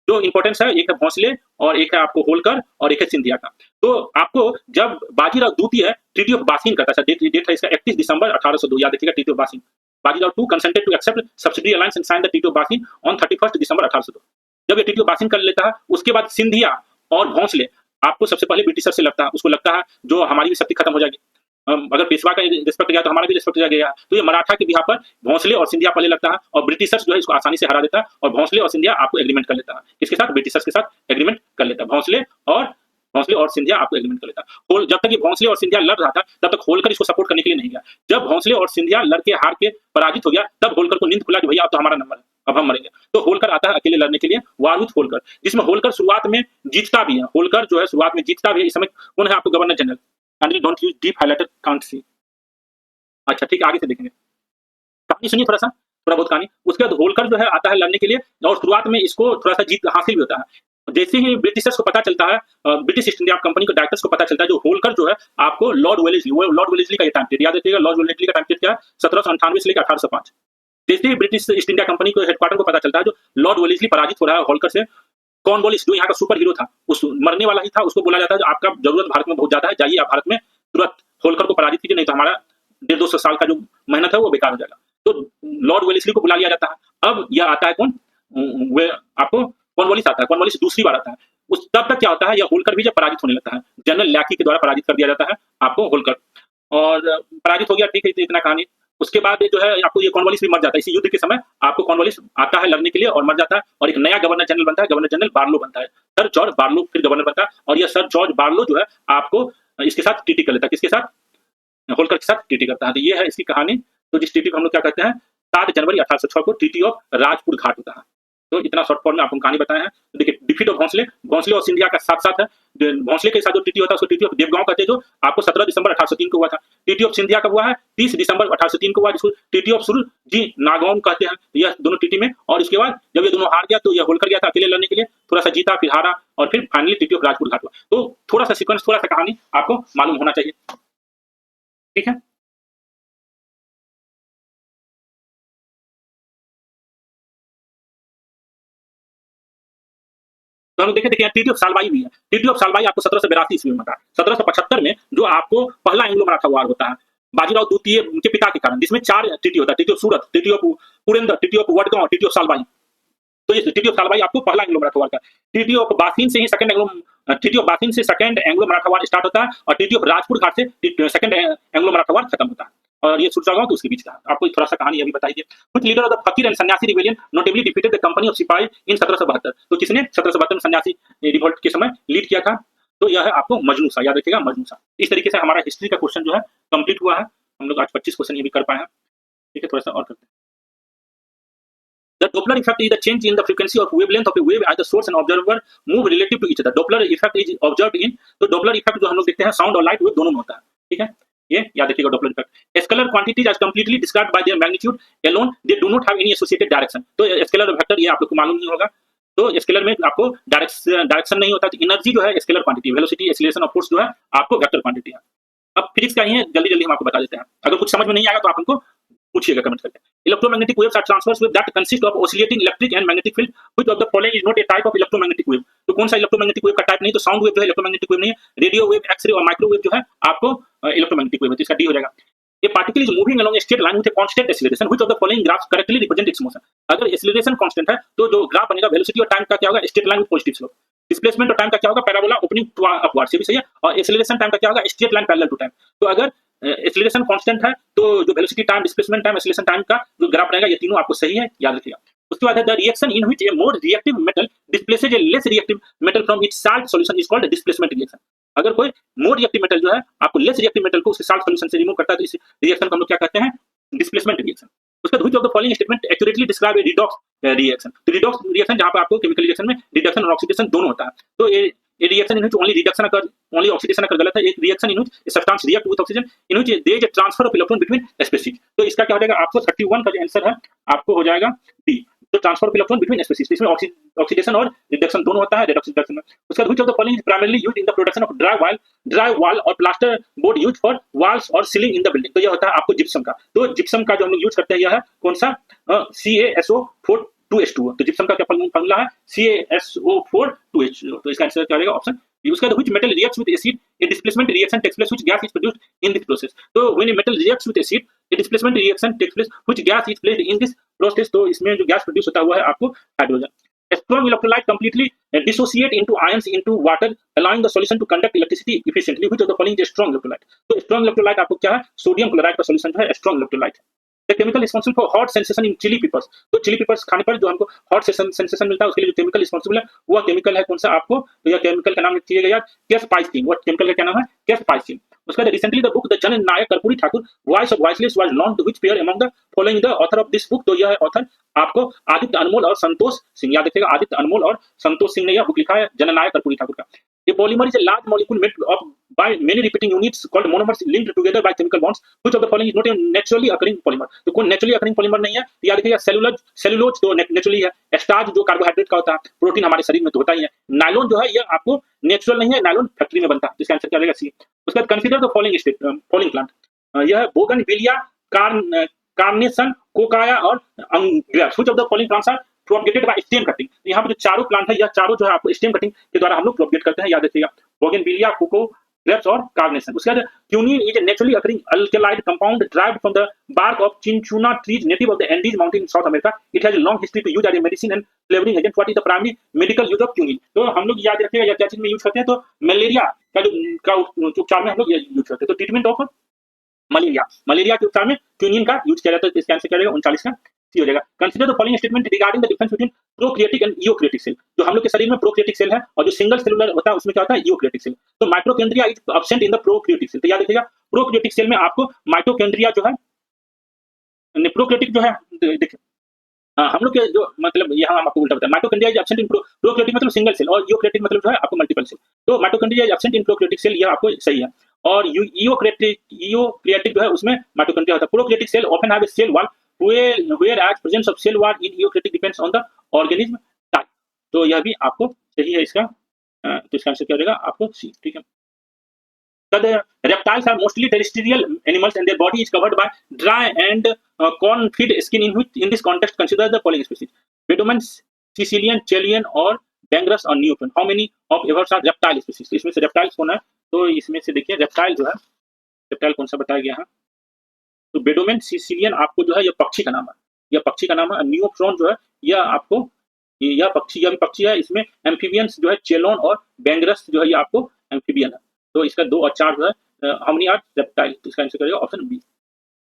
जो इंपॉर्टेंस है, एक है भोंसले और एक है आपको होलकर और एक है सिंधिया का। तो आपको जब बाजीराव द्वितीय ट्रीटी ऑफ बासिन करता है, डेट है इसका 31 दिसंबर 1802, याद रखिएगा, treaty of Bassein. Bajirao two consented to accept subsidy alliance and sign the treaty of Bassein on 31 December 1802। जब ये ट्रीटी ऑफ बासिन कर लेता है, उसके बाद सिंधिया और भोंसले आपको सबसे पहले ब्रिटिशर से लगता है, उसको लगता है जो हमारी भी शक्ति खत्म हो जाएगी, अगर पेशवा का रिस्पेक्ट गया तो हमारा भी रिस्पेक्ट जाएगा। तो ये मराठा के बिहार पर भोंसले और सिंधिया पहले लगता है और ब्रिटिशर्स जो है इसको आसानी से हरा देता है और भोंसले और सिंधिया आपको एग्रीमेंट कर लेता है। किसके साथ? ब्रिटिशर्स के साथ एग्रीमेंट कर लेता है। भोंसले और सिंधिया आपको एग्रीमेंट कर लेता है। जब तक ये भोंसले और सिंधिया लड़ रहा था तब तक होलकर इसको सपोर्ट करने के लिए नहीं गया। जब भोंसले और सिंधिया लड़के हार के पराजित हो गया तब होलकर को नींद खुला कि भैया अब तो हमारा नंबर है, अब हम मरेंगे। तो होलकर आता है अकेले लड़ने के लिए, वार विद होलकर, जिसमें होलकर शुरुआत में जीतता भी है। होलकर जो है शुरुआत में जीतता भी है। इस समय कौन है आपको? Governor general. Kindly don't use deep highlighted, can't see. अच्छा ठीक है, आगे से देखेंगे। कहानी सुनिए थोड़ा बहुत कहानी। उसके बाद होलकर जो है आता है लड़ने के लिए और शुरुआत में इसको थोड़ा सा जीत हासिल भी होता है। जैसे ही ब्रिटिशर्स को पता चलता है, ब्रिटिश ईस्ट इंडिया कंपनी के डायरेक्टर्स को पता चलता है जो होलकर जो है आपको लॉर्ड वेलेस्ली का ये टाइम पीरियड याद रखिएगा। लॉर्ड वेलेस्ली का टाइम पीरियड क्या है? 1798 से लेकर 1805। जैसे ही ब्रिटिश ईस्ट इंडिया कंपनी को हेडक्वार्टर को पता चलता है जो लॉर्ड वेलेस्ली पराजित हो रहा है होलकर से, कॉर्नवालिस जो यहाँ का सुपर हीरो था, उस मरने वाला ही था, उसको बोला जाता है आपका जरूरत भारत में बहुत ज्यादा है, जाइए आप भारत में तुरंत होलकर को पराजित कीजिए, नहीं तो हमारा 150-200 साल का जो मेहनत है वो बेकार हो जाएगा। तो लॉर्ड वेलेस्ली को बुला लिया जाता है। अब यह आता है कौन? आपको कॉर्नवालिस आता है। कॉर्नवालिस दूसरी बार आता है। उस तब तक क्या होता है? यह होलकर भी जब पराजित होने लगता है, जनरल लैकी के द्वारा पराजित कर दिया जाता है आपको होलकर, और पराजित हो गया, ठीक है, इतना कहानी। उसके बाद जो है आपको ये कॉर्नवालिस भी मर जाता है। इसी युद्ध के समय आपको कॉर्नवालिस आता है लड़ने के लिए और मर जाता है और एक नया गवर्नर जनरल बनता है। गवर्नर जनरल बार्लो बनता है, सर जॉर्ज बार्लो फिर गवर्नर बनता है। और यह सर जॉर्ज बार्लो जो है आपको इसके साथ ट्रीटी कर लेता है। किसके साथ? होलकर के साथ ट्रीटी करता है। तो ये है इसकी कहानी। तो जिस ट्रीटी को हम लोग क्या कहते हैं, 7 जनवरी 1806 को ट्रीटी ऑफ राजपुर घाट होता है। तो इतना शॉर्ट फॉर्म में आपको कहानी बताया है। तो देखिए, डिफीट ऑफ भोंसले और सिंधिया का साथ है। भोंसले के साथ जो ट्रीटी होता है उसको ट्रीटी ऑफ देवगांव कहते हैं, जो आपको 17 दिसंबर 1803 को हुआ था। ट्रीटी ऑफ सिंधिया कब हुआ है? 30 दिसंबर 1803 को हुआ, जिसको ट्रीटी ऑफ सुरजी नागौन कहते हैं। यह दोनों ट्रीटी में, और इसके बाद जब ये दोनों हार गया तो यह होलकर गया था अकेले लड़ने के लिए, थोड़ा सा जीता, फिर हारा, और फिर फाइनली ट्रीटी ऑफ राजपुर घाट हुआ। तो थोड़ा सा सीक्वेंस, थोड़ा सा कहानी आपको मालूम होना चाहिए, ठीक है। तो हम देखिए ट्रीटी ऑफ सालबाई भी है। ट्रीटी ऑफ सालबाई आपको 1782 ईस्वी में होता है। 1775 में जो आपको पहला एंग्लो मराठा वार होता है बाजीराव द्वितीय के पिता के कारण, जिसमें 4 ट्रीटी होता है। Treaty of Surat, treaty of Purendra, treaty of Wadgaon, treaty of Salbai. तो ये ट्रीटी ऑफ सालबाई आपको पहला एंग्लो मराठा वार का। ट्रीटी ऑफ बासिन से ही ट्रीटी ऑफ बासिन से सेकंड एंग्लो मराठा वार स्टार्ट होता है और ट्रीटी ऑफ राजपुर घाट से सेकंड एंग्लो मराठा वार खत्म होता है। और ये सूरजगांव तो उसके बीच का। आपको थोड़ा सा कहानी अभी बताइए। कुछ leader of the fakir and sannyasi rebellion notably defeated the company of sipahi in 1772। तो किसने 1772 में सन्यासी रिवोल्ट के समय लीड किया था? तो यह है आपको मजनू सा, याद रखिएगा, मजनू सा। इस तरीके से हमारा हिस्ट्री का क्वेश्चन जो है कंप्लीट हुआ है। हम लोग आज 25 क्वेश्चन ये भी कर पाए हैं, ठीक है। थोड़ा सा और करते हैं। The Doppler effect is the change in the frequency of wavelength of a wave as the source and observer move relative to each other. Doppler effect is observed in, तो Doppler effect जो हम लोग देखते हैं sound और light wave दोनों में होता है, ठीक है। ये याद रखिएगा Doppler effect. Scalar quantities are completely described by their magnitude alone, they do not have any associated direction. तो स्केलर वेक्टर ये आप लोग को मालूम नहीं होगा, तो स्केलर में आपको डायरेक्शन नहीं होता, तो एनर्जी जो है स्केलर क्वांटिटी, वेलोसिटी एक्सीलरेशन और फोर्स जो है आपको वेक्टर क्वांटिटी है। अब फिजिक्स का ही है, जल्दी जल्दी हम आपको बता देते हैं, अगर कुछ समझ में नहीं आएगा तो आप हमको पूछिएगा कमेंट करके। Electromagnetic waves are transverse wave that consist of oscillating electric and magnetic field, which of the following is not a type of electromagnetic wave. तो कौन सा इलेक्ट्रोमैग्नेटिक वेव का टाइप नहीं, तो साउंड वेव जो है इलेक्ट्रोमैग्नेटिक वेव नहीं है, रेडियो वेव, एक्सरे और माइक्रोवेव जो है आपको इलेक्ट्रोमैग्नेटिक वेव है, तो इसका डी हो जाएगा। A particle is moving along a straight line with a constant acceleration. Which of the following graphs correctly represent its motion? अगर acceleration constant है तो जो ग्राफ बनेगा वेलोसिटी और टाइम का क्या होगा, straight line with positive slope. Displacement और टाइम का क्या होगा, पैराबोला ओपनिंग टू अपवर्ड्स, ये भी सही है। और एक्सेलरेशन टाइम का क्या होगा, straight line parallel to time. तो अगर एक्सेलरेशन कांस्टेंट है तो जो velocity time, displacement time, acceleration time का जो ग्राफ बनेगा, ये तीनों आपको सही है, याद रखिएगा। उसके बाद है the reaction in which a more reactive metal displaces a less reactive metal from its salt solution is called displacement reaction. अगर कोई मोर रिएक्टिव मेटल जो है आपको लेस रिएक्टिव मेटल को उसके साल्ट सॉल्यूशन से रिमूव करता है, तो इस रिएक्शन को हम लोग क्या कहते हैं, डिस्प्लेसमेंट रिएक्शन। उसके बाद which of the following statement accurately describe a redox reaction. तो रिडॉक्स रिएक्शन जहां पे आपको केमिकल रिएक्शन में रिडक्शन और ऑक्सीडेशन दोनों होता है, तो ये reaction in which only reduction occur, only oxidation occur गलत है। एक reaction in which a substance react with oxygen in which there is a transfer of electron between species. तो इसका क्या हो जाएगा, आपको 31 का जो आंसर है आपको हो जाएगा डी, तो transfer of electron between species, इसमें ऑक्सीडेशन और रिडक्शन दोनों होता है, रिडक्स रिडक्शन में। उसके बाद which of the following is primarily used in the production of dry wall और plaster board used for walls और सीलिंग इन द बिल्डिंग। तो यह होता है आपको जिप्सम का। तो जिप्सम का जो हम लोग यूज करते हैं यह है कौन सा, CaSO4 2H2O। तो जिप्सम का क्या फॉर्मूला है, CaSO4 2H2O। तो इसका आंसर क्या रहेगा, ऑप्शन बी। उसका which metal reacts with acid, a displacement reaction takes place, which gas is produced in this process. तो when a metal reacts with acid, a displacement reaction takes place, which gas is placed in this process. तो इसमें जो gas produce होता हुआ है आपको hydrogen. A strong electrolyte completely dissociate into ions into water, allowing the solution to conduct electricity efficiently. Which of the following is a strong electrolyte? तो strong electrolyte आपको क्या है, सोडियम क्लोराइड का solution जो है strong electrolyte है। The chemical responsible for hot sensation in chili peppers. तो Chili Peppers खाने पर जो हमको हॉट सेंसेशन मिलता है, उसके लिए जो केमिकल रिस्पांसिबल है वह केमिकल है कौन सा आपको, तो यह केमिकल का नाम लिखिएगा यार, कैप्साइसिन। वह केमिकल का क्या नाम है, कैप्साइसिन। उसका recently the book the Jannayak Karpoori Thakur voice of voiceless was launch, to which pair among the following the author of this book. तो यह ऑथर आपको आदित्य अनमोल और संतोष सिंह, याद रखिएगा आदित्य अनमोल और संतोष सिंह ने यह बुक लिखा है, जननायक कर्पूरी ठाकुर का। A polymer is a large molecule made of by many repeating units called monomers linked together by chemical bonds. Which of the following is not a naturally occurring polymer? तो कौन नेचुरली अकरिंग पॉलीमर नहीं है, तो याद रखिएगा cellulose तो naturally है, starch जो कार्बोहाइड्रेट का होता है, प्रोटीन हमारे शरीर में तो होता ही है, नायलॉन जो है यह आपको नेचुरल नहीं है, नायलॉन फैक्ट्री में बनता है, इसका आंसर क्या रहेगा, सी। उसके बाद कंसीडर द फॉलोइंग प्लांट, यह बोगनविलिया, कार्नेशन, कोकाया और grapes. Which of the following plants are propagated by stem cutting. यहाँ पे जो चारों प्लांट है, यह चारों जो है आपको स्टेम कटिंग के द्वारा हम लोग प्रोपगेट करते हैं, याद रखिएगा बोगनविलिया, कोको, ग्रेप्स और कार्नेशन। उसके बाद quinine is a naturally occurring alkaloid compound derived from the bark of cinchona trees native of the Andes mountain in South America. It has a long history to use as a medicine and flavouring agent. What is the primary medical use of quinine. तो हम लोग याद रखिएगा यह क्या चीज में use करते हैं, तो मलेरिया का जो उपचार में हम लोग यूज करते हैं, तो ट्रीटमेंट ऑफ मलेरिया के उपचार में क्यूनिन का यूज किया जाता है, तो इसका आंसर क्या रहेगा, 39 का सी हो जाएगा। Consider the following statement regarding the difference between prokaryotic and eukaryotic cell. जो हम लोग के शरीर में प्रोक्रिएटिक सेल है और जो सिंगल सेलुलर होता है उसमें क्या होता है, यूकेरियोटिक सेल। तो mitochondria is absent in the prokaryotic cell. तो याद रखिएगा प्रोक्रिएटिक सेल में आपको माइटोकॉन्ड्रिया जो है, प्रोक्रिएटिक जो है देखिए हम लोग के जो मतलब यहाँ हम आपको उल्टा बताया, mitochondria is absent in prokaryotic मतलब सिंगल सेल और यूकेरियोटिक मतलब जो है आपको मल्टीपल सेल। तो mitochondria is absent in prokaryotic cell, यह आपको सही है। और यूकेरियोटिक जो है उसमें माइटोकॉन्ड्रिया होता है। Prokaryotic cell often have a cell wall whereas presence of cell wall in eukaryotic depends on the organism type। तो यह भी आपको सही है इसका, तो इसका आंसर क्या हो जाएगा आपको सी, ठीक है। The reptiles are mostly terrestrial animals and their body is covered by dry and corn-fed skin. In this context, consider the following species: Bedomen, Sicilian, Chilean और Bangrus और Newton. How many of yours are reptile species? इसमें से reptiles कौन है, तो इसमें से देखिए reptile जो है, reptile कौन सा बताया गया है, तो बेडोमेन सिसिलियन आपको जो है यह पक्षी का नाम है, यह पक्षी का नाम है। न्यूफ्रॉन जो है यह आपको यह भी पक्षी है। इसमें एम्फीबियंस जो है चेलोन और बैंगरस जो है ये आपको एम्फीबियन है। तो इसका 2 और 4 जो है हाउ मेनी आर रेप्टाइल, तो इसका आंसर करेगा option B.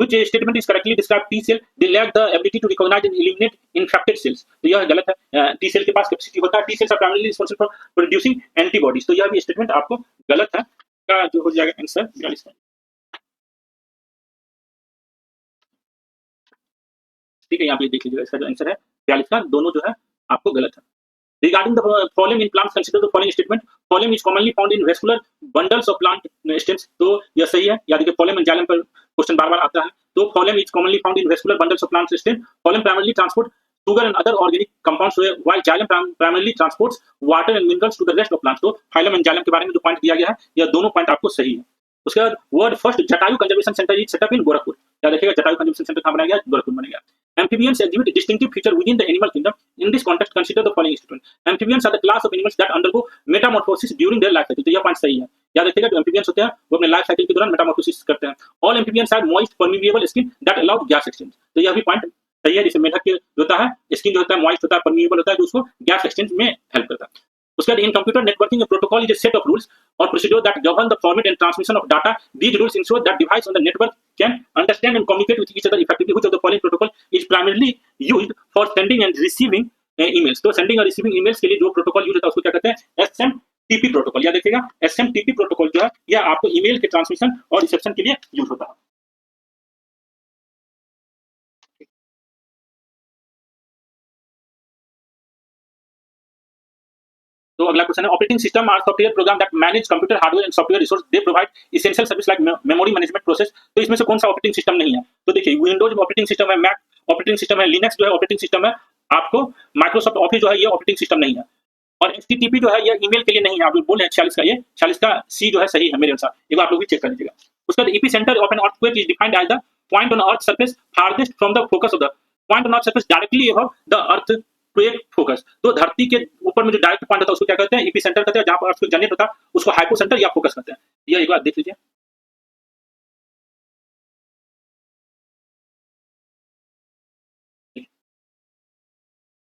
Which statement is correctly described T cell? They lack the ability to recognize and eliminate infected cells. तो यह गलत है। T cell के पास कैपेसिटी होता है, T cells are primarily responsible for producing antibodies। तो यह भी स्टेटमेंट आपको गलत है, का जो हो जाएगा आंसर 42 का। ठीक है, यहाँ पे देख लीजिएगा इसका जो आंसर है 42 का, दोनों जो है आपको गलत है। Regarding the phloem in plants, consider the following statement. Phloem is commonly found in vascular bundles of plant stems. तो यह सही है। या देखिए phloem and xylem पर क्वेश्चन बार-बार आता है। तो phloem is commonly found in vascular bundles of plant stems. Phloem primarily transport sugar and other organic compounds, while xylem primarily transports water and minerals to the rest of plants. तो phloem and xylem के बारे में जो point दिया गया है, यह दोनों पॉइंट आपको सही है। उसके बाद world first Jatayu conservation centre is set up in Gorakhpur. या देखिएगा जटायु कंजर्वेशन सेंटर कहाँ बनाया गया? गोरखपुर बनाया गया। Amphibians exhibit distinctive feature within the animal kingdom. In this context, consider the following statement. Amphibians are the class of animals that undergo metamorphosis during their life cycle. तो यह point सही है। याद रखिएगा जो एम्फीबियंस होते हैं वो अपने लाइफ साइकिल के दौरान मेटामॉर्फोसिस करते हैं। All amphibians have moist permeable skin that allow gas exchange. तो यह भी पॉइंट सही है। जैसे मेढक के जो होता है स्किन जो होता है मॉइस्ट होता है, परमिएबल होता है, जो उसको गैस एक्सचेंज में हेल्प करता है। उसके बाद in computer networking protocol is a set of rules और procedure that govern the format and transmission of data. These rules ensure that device on the network can understand and communicate with each other effectively. Which of the following protocol is primarily used for sending and receiving emails? तो sending और receiving emails के लिए जो protocol use होता है उसको क्या कहते हैं? SMTP protocol. या देखिएगा SMTP प्रोटोकॉल जो है यह आपको ईमेल के ट्रांसमिशन और रिसेप्शन के लिए यूज होता है। तो अगला क्वेश्चन है operating system are software program that manage computer hardware and software resource. They provide essential service like memory management process. तो इसमें से कौन सा ऑपरेटिंग सिस्टम नहीं है? तो देखिए विंडोज ऑपरेटिंग सिस्टम है, मैक ऑपरेटिंग सिस्टम है, लिनक्स जो है ऑपरेटिंग सिस्टम है। आपको माइक्रोसॉफ्ट ऑफिस जो है ये ऑपरेटिंग सिस्टम नहीं है। और एचटीटीपी जो है ये ईमेल के लिए नहीं है। आप बोल रहे हैं 46 का, ये 46 का सी जो है सही है मेरे अनुसार। एक बार आप लोग भी चेक कर लीजिएगा। उसके बाद epicentre of an earthquake is defined as the point on earth surface farthest from the focus of the point on earth surface directly above the earth focus. तो धरती के ऊपर में जो डायरेक्ट पॉइंट होता है उसको क्या कहते हैं? एपिसेंटर कहते हैं। जहां पर अर्थक्वेक जनरेट होता है उसको हाइपोसेंटर या फोकस कहते हैं। ये एक बार देख लीजिए।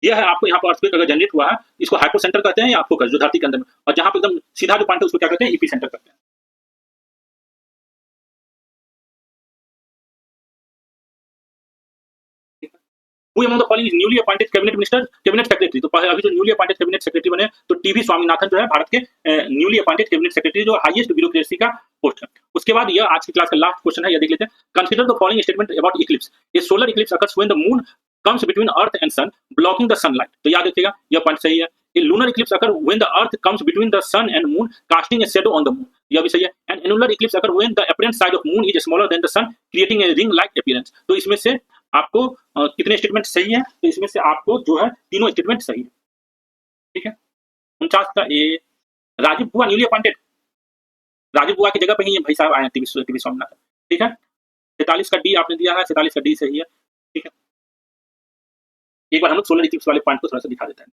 यह है आपको यहाँ पर अर्थक्वेक अगर जनरेट हुआ है इसको हाइपोसेंटर कहते हैं या फोकस, जो धरती के अंदर में। और जहां पर एकदम सीधा जो पॉइंट है उसको क्या कहते हैं? एपिसेंटर कहते हैं। Who among the following is newly appointed cabinet minister, cabinet secretary? तो अभी जो न्यूली अपॉइंटेड कैबिनेट सेक्रेटरी बने तो टीवी स्वामीनाथन जो है भारत के न्यूली अपॉइंटेड कैबिनेट सेक्रेटरी, जो हाईएस्ट ब्यूरोक्रेसी का पोस्ट है। उसके बाद यह आज की क्लास का लास्ट क्वेश्चन है, यह देख लेते हैं। Consider the following statement about Eclipse. A solar Eclipse occurs when the moon comes between earth and sun blocking the sunlight। तो याद रखिएगा यह पॉइंट सही है। A lunar eclipse occur when the earth comes between the sun and moon casting a shadow on the moon। यह भी सही है। An annular eclipse occur when the apparent side of moon is smaller than the sun creating a ring like appearance। तो इसमें से आपको कितने statement सही है? तो इसमें से आपको जो है तीनों स्टेटमेंट सही है। ठीक है। 49 का ए राजीव बुआ न्यूली अपॉइंटेड, राजीव बुआ की जगह पे ही भाई साहब आए हैं टीवी स्वामीनाथन। ठीक है। 43 का डी आपने दिया है, 47 का डी सही है। ठीक है। एक बार हम लोग सोलर इक्लिप्स वाले पॉइंट को थोड़ा सा दिखा देते हैं।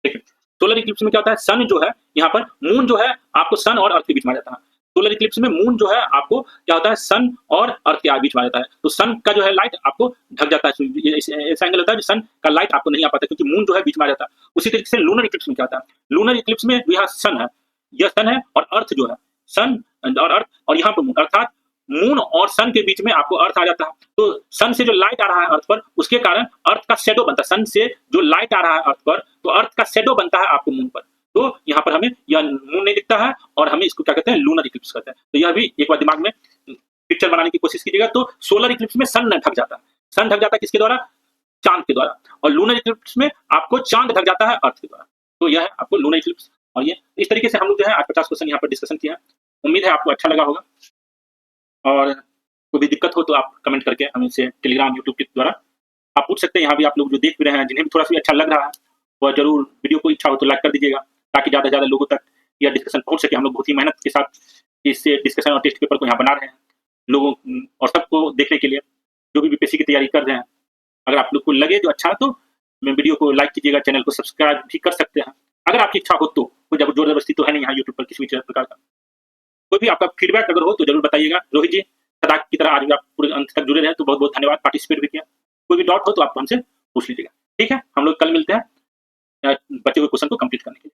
देखिए सोलर इक्लिप्स में क्या होता है? सन जो है यहाँ पर मून जो है आपको सन और अर्थ के बीच में आ जाता है। सोलर इक्लिप्स में मून जो है आपको क्या होता है? सन और अर्थ के बीच में आ जाता है। तो सन का जो है लाइट आपको ढक जाता है, ऐसा एंगल होता है सन का लाइट आपको नहीं आ पाता क्योंकि मून जो है बीच में आ जाता है। उसी तरीके से लूनर इक्लिप्स में क्या होता है? लूनर इक्लिप्स में यहाँ सन है, यह सन है और अर्थ जो है सन और अर्थ, और यहाँ पर मून, अर्थात मून और सन के बीच में आपको अर्थ आ जाता है। तो सन से जो लाइट आ रहा है अर्थ पर उसके कारण अर्थ का शेडो बनता है। सन से जो लाइट आ रहा है अर्थ पर तो अर्थ का शेडो बनता है आपको मून पर। तो यहाँ पर हमें यह मून नहीं दिखता है और हमें इसको क्या कहते हैं? लूनर इक्लिप्स कहते हैं। तो यह भी एक बार दिमाग में पिक्चर बनाने की कोशिश कीजिएगा। तो सोलर इक्लिप्स में सन ढक जाता है। सन ढक जाता है किसके द्वारा? चांद के द्वारा। और लूनर इक्लिप्स में आपको चांद ढक जाता है अर्थ के द्वारा। तो यह है आपको लूनर इक्लिप्स। और ये इस तरीके से हम लोग जो है आज 50 क्वेश्चन यहाँ पर डिस्कशन किया है। उम्मीद है आपको अच्छा लगा होगा। और कोई भी दिक्कत हो तो आप कमेंट करके हमें से टेलीग्राम यूट्यूब के द्वारा आप पूछ सकते हैं। यहाँ भी आप लोग जो देख भी रहे हैं जिन्हें भी थोड़ा सा अच्छा लग रहा है वह जरूर वीडियो को इच्छा हो तो लाइक कर दीजिएगा ताकि ज़्यादा से ज़्यादा लोगों तक यह डिस्कशन पहुँच सके। हम लोग बहुत ही मेहनत के साथ इस डिस्कशन और टेस्ट पेपर को यहाँ बना रहे हैं लोगों और सबको देखने के लिए जो भी बीपीएससी की तैयारी कर रहे हैं। अगर आप लोग को लगे तो अच्छा तो मैं वीडियो को लाइक कीजिएगा, चैनल को सब्सक्राइब भी कर सकते हैं अगर आपकी इच्छा हो तो। कोई जब जोर जबरदस्ती तो है नहीं यहाँ यूट्यूब पर किसी भी प्रकार का। कोई भी आपका फीडबैक अगर हो तो जरूर बताइएगा। रोहित जी सदा की तरह आज भी आप पूरे अंत तक जुड़े रहे तो बहुत बहुत धन्यवाद, पार्टिसिपेट भी किया। कोई भी डाउट हो तो आप हमसे पूछ लीजिएगा। ठीक है, हम लोग कल मिलते हैं बचे हुए क्वेश्चन को कंप्लीट करने के लिए।